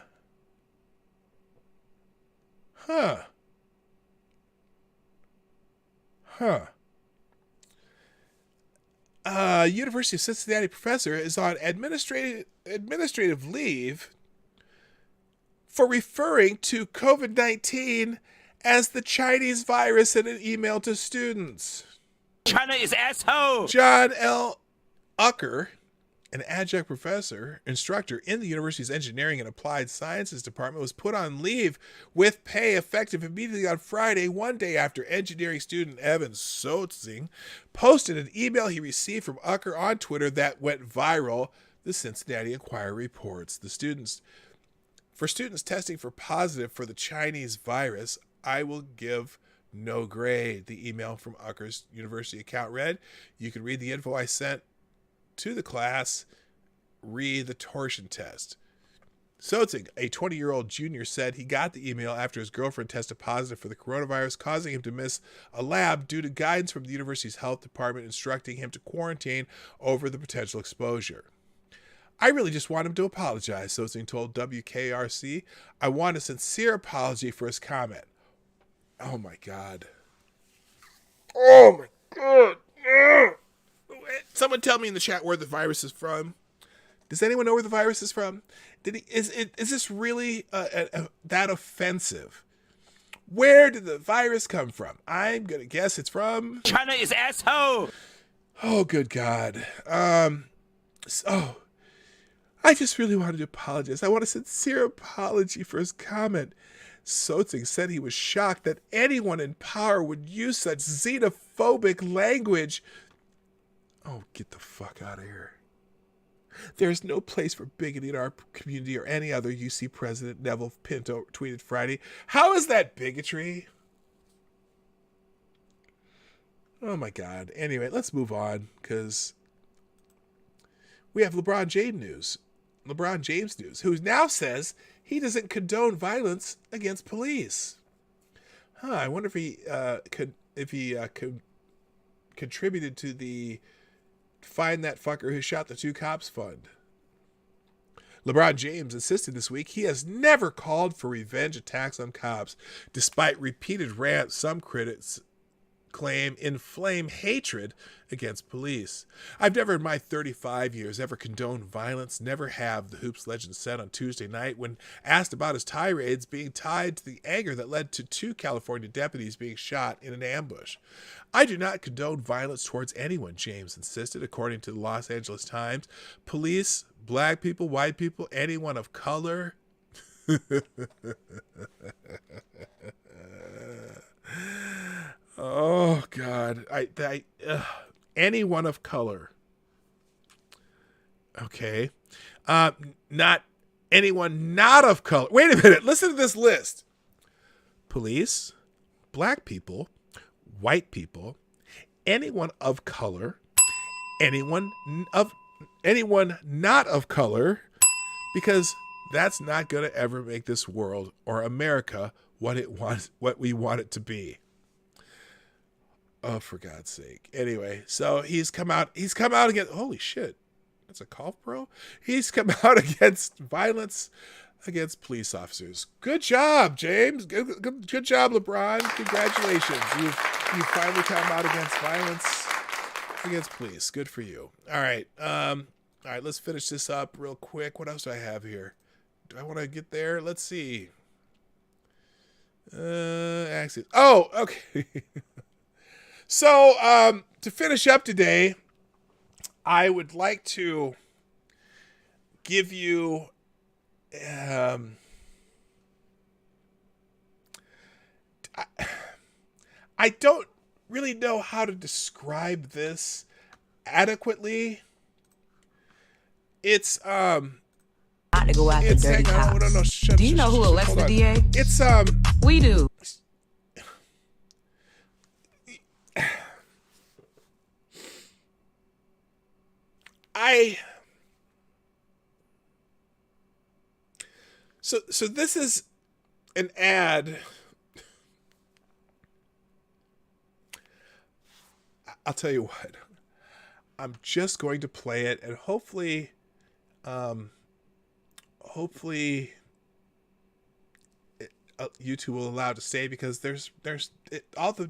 University of Cincinnati professor is on administrative leave for referring to COVID-19 as the Chinese virus in an email to students. China is asshole. John L. Ucker, an adjunct instructor in the university's Engineering and Applied Sciences Department, was put on leave with pay effective immediately on Friday, one day after engineering student Evan Sotzing posted an email he received from Ucker on Twitter that went viral, the Cincinnati Enquirer reports. For students testing for positive for the Chinese virus, I will give no grade. The email from Ucker's university account read, you can read the info I sent to the class, read the torsion test. Sotzing, a 20-year-old junior, said he got the email after his girlfriend tested positive for the coronavirus, causing him to miss a lab due to guidance from the university's health department instructing him to quarantine over the potential exposure. I really just want him to apologize, Sotzing told WKRC. I want a sincere apology for his comment. Oh my God. Oh my God. Someone tell me in the chat where the virus is from. Does anyone know where the virus is from? Is this really that offensive? Where did the virus come from? I'm gonna guess it's from China is asshole. Oh, good God. So I just really wanted to apologize. I want a sincere apology for his comment. Sotzing said he was shocked that anyone in power would use such xenophobic language. Oh, get the fuck out of here. There is no place for bigotry in our community or any other, UC President Neville Pinto tweeted Friday. How is that bigotry? Oh my God. Anyway, let's move on because we have LeBron James news, who now says he doesn't condone violence against police. I wonder if he contributed to the Find That Fucker Who Shot the Two Cops fund. LeBron James insisted this week he has never called for revenge attacks on cops, despite repeated rants some critics claim inflame hatred against police. I've never in my 35 years ever condoned violence, never have, the Hoops legend said on Tuesday night when asked about his tirades being tied to the anger that led to 2 California deputies being shot in an ambush. I do not condone violence towards anyone, James insisted, according to the Los Angeles Times. Police, black people, white people, anyone of color. Oh God! Anyone of color. Okay, not anyone not of color. Wait a minute. Listen to this list: police, black people, white people, anyone of color, anyone not of color, because that's not going to ever make this world or America what we want it to be. Oh, for God's sake. Anyway, so he's come out against, holy shit, that's a cough, bro. He's come out against violence against police officers. Good job, James. Good job, LeBron. Congratulations. You finally come out against violence against police. Good for you. All right. All right, let's finish this up real quick. What else do I have here? Do I want to get there? Let's see. Actually, oh, okay. So, to finish up today, I would like to give you, I don't really know how to describe this adequately. It's, Not to go after it's, dirty hang on, cops. no, Do you know who elects the DA? It's, We do. So this is an ad. I'll tell you what. I'm just going to play it, and hopefully YouTube will allow it to stay, because there's all the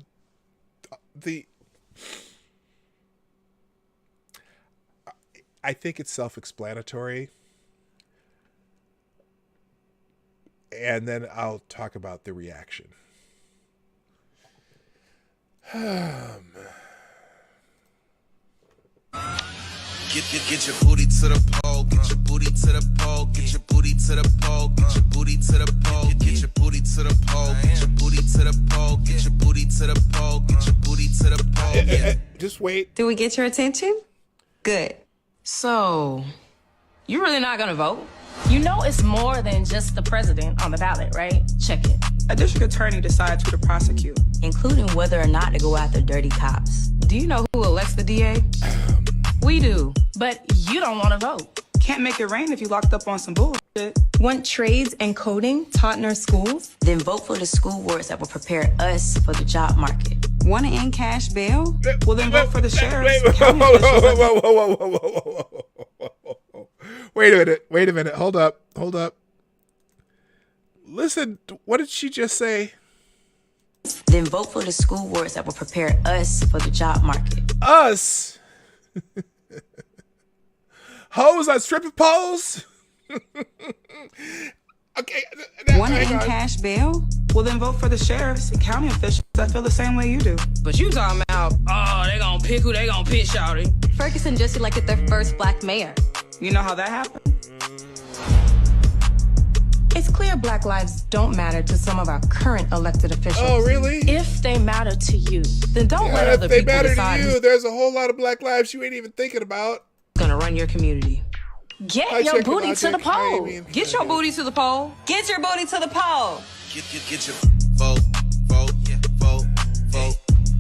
I think it's self-explanatory, and then I'll talk about the reaction. Get your booty to the pole, get your booty to the pole, get your booty to the pole, get your booty to the pole, get your booty to the pole, get your booty to the pole, get your booty to the pole, get your booty to the pole. Just wait. Do we get your attention? Good. So, you really not gonna vote? You know it's more than just the president on the ballot, right? Check it. A district attorney decides who to prosecute, Including whether or not to go after dirty cops. Do you know who elects the DA? We do, but you don't want to vote. Can't make it rain if you locked up on some bullshit. Want trades and coding taught in our schools? Then vote for the school boards that will prepare us for the job market. Want to end cash bail? Well, then vote for the sheriffs. Wait a minute. Hold up. Listen, what did she just say? Then vote for the school boards that will prepare us for the job market. Us? Hoes on stripping poles? Okay. Want to end cash bail? Well, then vote for the sheriffs and county officials that feel the same way you do. But you talking about, oh, they gonna pick who they gonna pick, shawty. Ferguson just elected their first black mayor. You know how that happened? It's clear black lives don't matter to some of our current elected officials. Oh, really? If they matter to you, then don't let other if they people matter decide to you, there's a whole lot of black lives you ain't even thinking about. Gonna run your community. Get your booty to the poll. Get your booty to the poll. Get your booty to the poll. Get your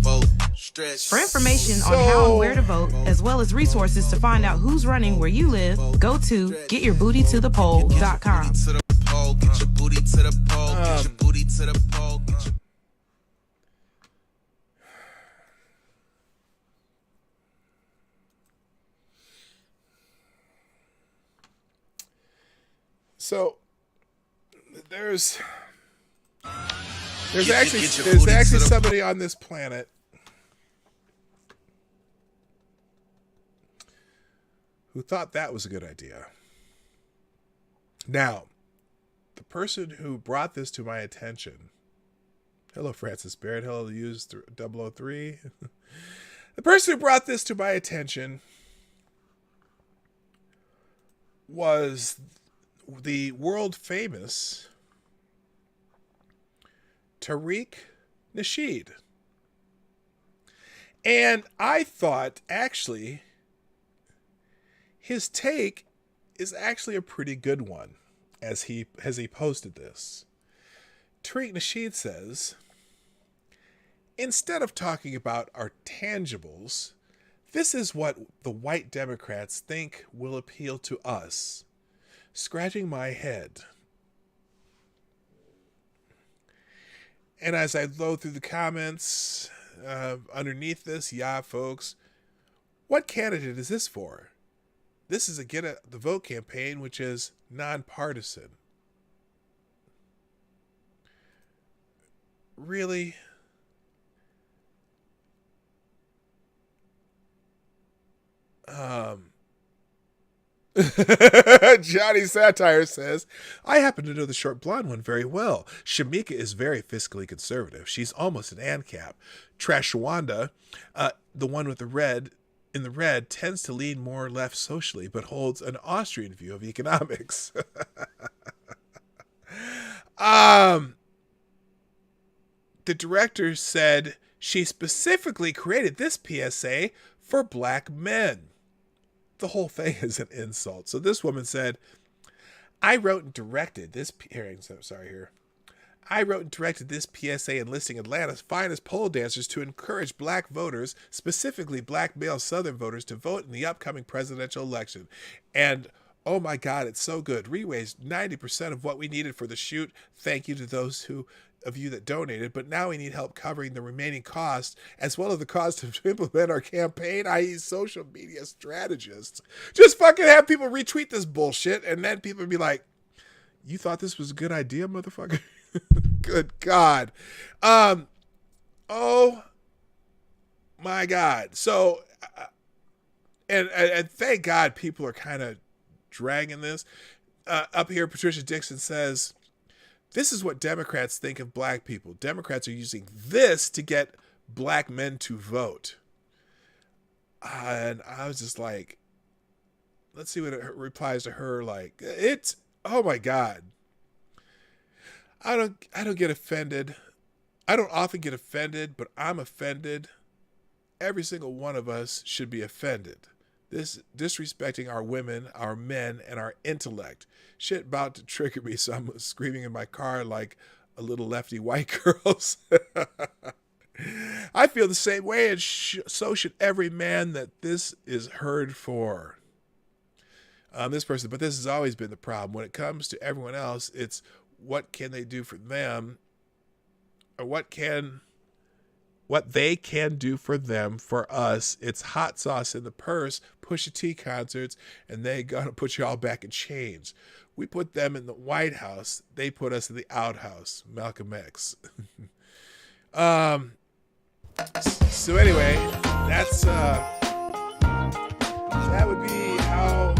vote. Stretch. For information on how and where to vote, as well as resources to find out who's running where you live, go to getyourBootyToThePoll.com. Get your booty to the pole, get your booty to the pole, get your... So there's actually somebody on this planet who thought that was a good idea. Now, the person who brought this to my attention, hello Francis Barrett, hello used 003. The person who brought this to my attention was the world famous Tariq Nasheed. And I thought, actually, his take is actually a pretty good one as he posted this. Tariq Nasheed says, instead of talking about our tangibles, this is what the white Democrats think will appeal to us. Scratching my head. And as I load through the comments underneath this, yeah, folks, what candidate is this for? This is a Get the Vote campaign, which is nonpartisan. Really? Johnny Satire says, I happen to know the short blonde one very well. Shamika is very fiscally conservative. She's almost an ANCAP. Trashwanda, the one with the red, in the red, tends to lean more left socially, but holds an Austrian view of economics. The director said she specifically created this PSA for black men. The whole thing is an insult. So this woman said, I wrote and directed this PSA enlisting Atlanta's finest pole dancers to encourage black voters, specifically black male Southern voters, to vote in the upcoming presidential election. And oh my God, it's so good. We raised 90% of what we needed for the shoot. Thank you to those of you that donated, but now we need help covering the remaining costs as well as the cost to implement our campaign, i.e. social media strategists. Just fucking have people retweet this bullshit and then people be like, you thought this was a good idea, motherfucker? Good God. Oh my God. So, and thank God people are kind of dragging this. Up here, Patricia Dixon says, this is what Democrats think of black people. Democrats are using this to get black men to vote. And I was just like, let's see what it replies to her. Like, it's, oh my God. I don't get offended. I don't often get offended, but I'm offended. Every single one of us should be offended. This disrespecting our women, our men, and our intellect. Shit about to trigger me, so I'm screaming in my car like a little lefty white girls. I feel the same way, and so should every man that this is heard for. This person, but this has always been the problem. When it comes to everyone else, it's what can they do for them, or what they can do for them. For us, it's hot sauce in the purse, Pusha T concerts, and they gonna put you all back in chains. We put them in the White House. They put us in the outhouse. Malcolm X. So anyway, that's that would be how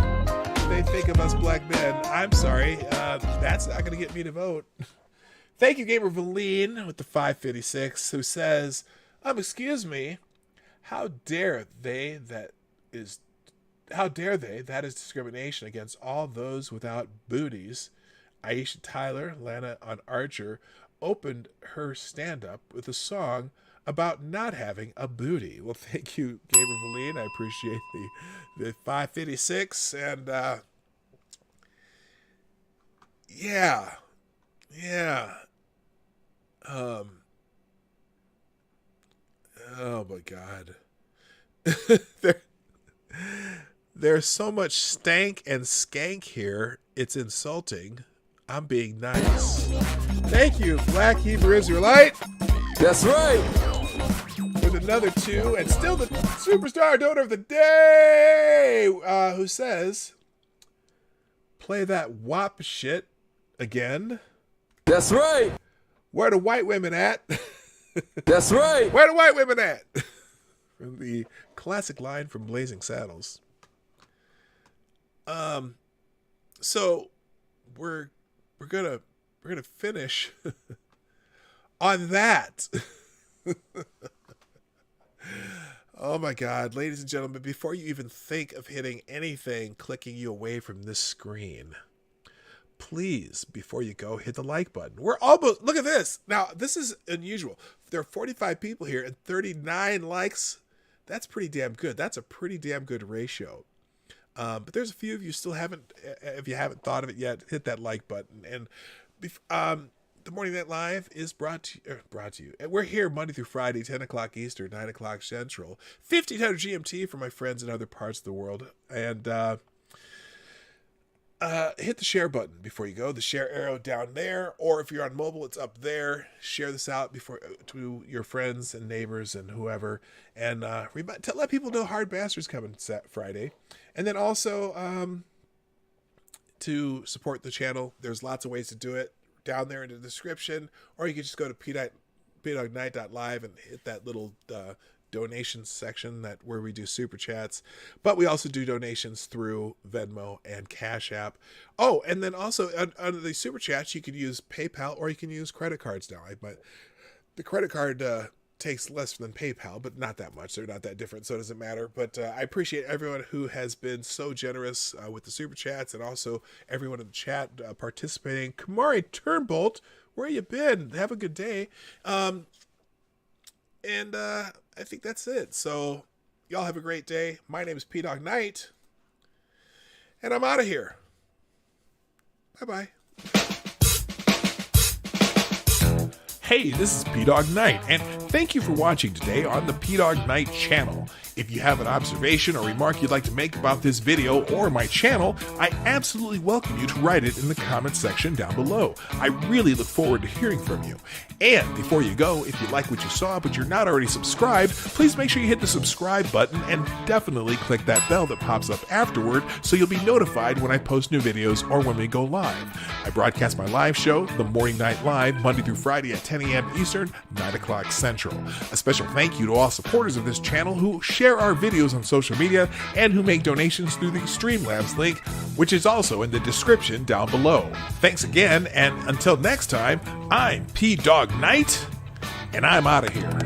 they think of us black men. I'm sorry, that's not gonna get me to vote. Thank you, Gamer Valine with the 556, who says, excuse me, how dare they, that is discrimination against all those without booties. Aisha Tyler, Lana on Archer, opened her stand-up with a song about not having a booty. Well, thank you, Gamer Valine. I appreciate the 556, and yeah. Oh my God. There's so much stank and skank here, it's insulting. I'm being nice. Thank you, Black Hebrew Israelite. That's right. With another 2, and still the superstar donor of the day, who says, play that WAP shit again. That's right. Where the white women at? That's right. Where the white women at? From the classic line from Blazing Saddles. So we're gonna finish on that. Oh my God, ladies and gentlemen, before you even think of hitting anything clicking you away from this screen, please, before you go, hit the like button. We're almost, look at this. Now, this is unusual. There are 45 people here and 39 likes. That's pretty damn good. That's a pretty damn good ratio. But there's a few of you still haven't, if you haven't thought of it yet, hit that like button. And the Morning Night Live is brought to you. And we're here Monday through Friday, 10 o'clock Eastern, 9 o'clock Central, 1500 GMT for my friends in other parts of the world. And hit the share button before you go. The share arrow down there, or if you're on mobile, it's up there. Share this out to your friends and neighbors and whoever. And let people know Hard Bastards coming Friday. And then also to support the channel, there's lots of ways to do it down there in the description, or you can just go to PDawgKnight.live and hit that little donations section where we do super chats. But we also do donations through Venmo and Cashapp. Oh, and then also under the super chats, you can use PayPal or you can use credit cards now. But the credit card takes less than PayPal, but not that much. They're not that different, so it doesn't matter. But I appreciate everyone who has been so generous with the super chats, and also everyone in the chat participating. Kamari Turnbolt, where you been? Have a good day. And I think that's it. So y'all have a great day. My name is Dawg Knight, and I'm out of here. Bye-bye. Hey, this is Dawg Knight, and thank you for watching today on the Dawg Knight channel. If you have an observation or remark you'd like to make about this video or my channel, I absolutely welcome you to write it in the comments section down below. I really look forward to hearing from you. And before you go, if you like what you saw but you're not already subscribed, please make sure you hit the subscribe button and definitely click that bell that pops up afterward so you'll be notified when I post new videos or when we go live. I broadcast my live show, The Morning Night Live, Monday through Friday at 10 a.m. Eastern, 9 o'clock Central. A special thank you to all supporters of this channel who share our videos on social media and who make donations through the Streamlabs link, which is also in the description down below. Thanks again, and until next time, I'm Dawg Knight, and I'm out of here.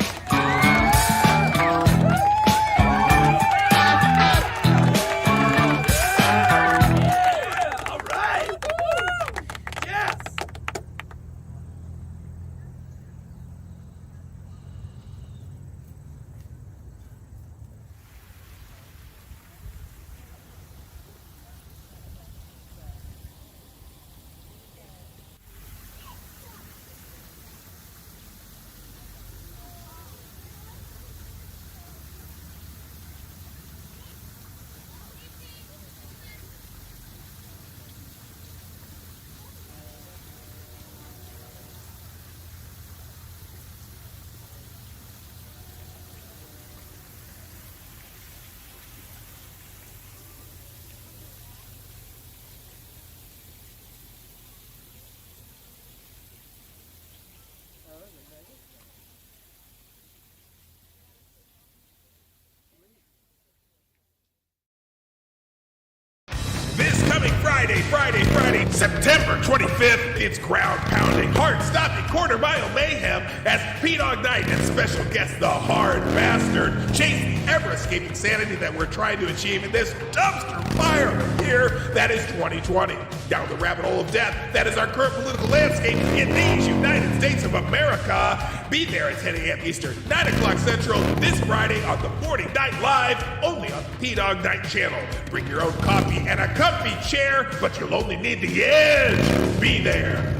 Friday, September 25th, it's ground-pounding, heart-stopping quarter-mile mayhem as PDawgKnight and special guest, the Hard Bastard, chase the ever-escaping sanity that we're trying to achieve in this dumpster fire of a year that is 2020. Down the rabbit hole of death that is our current political landscape in these United States of America. Be there at 10 a.m. Eastern, 9 o'clock Central, this Friday on the Morning Night Live, only on the Dawg Knight channel. Bring your own coffee and a comfy chair, but you'll only need the edge. Be there.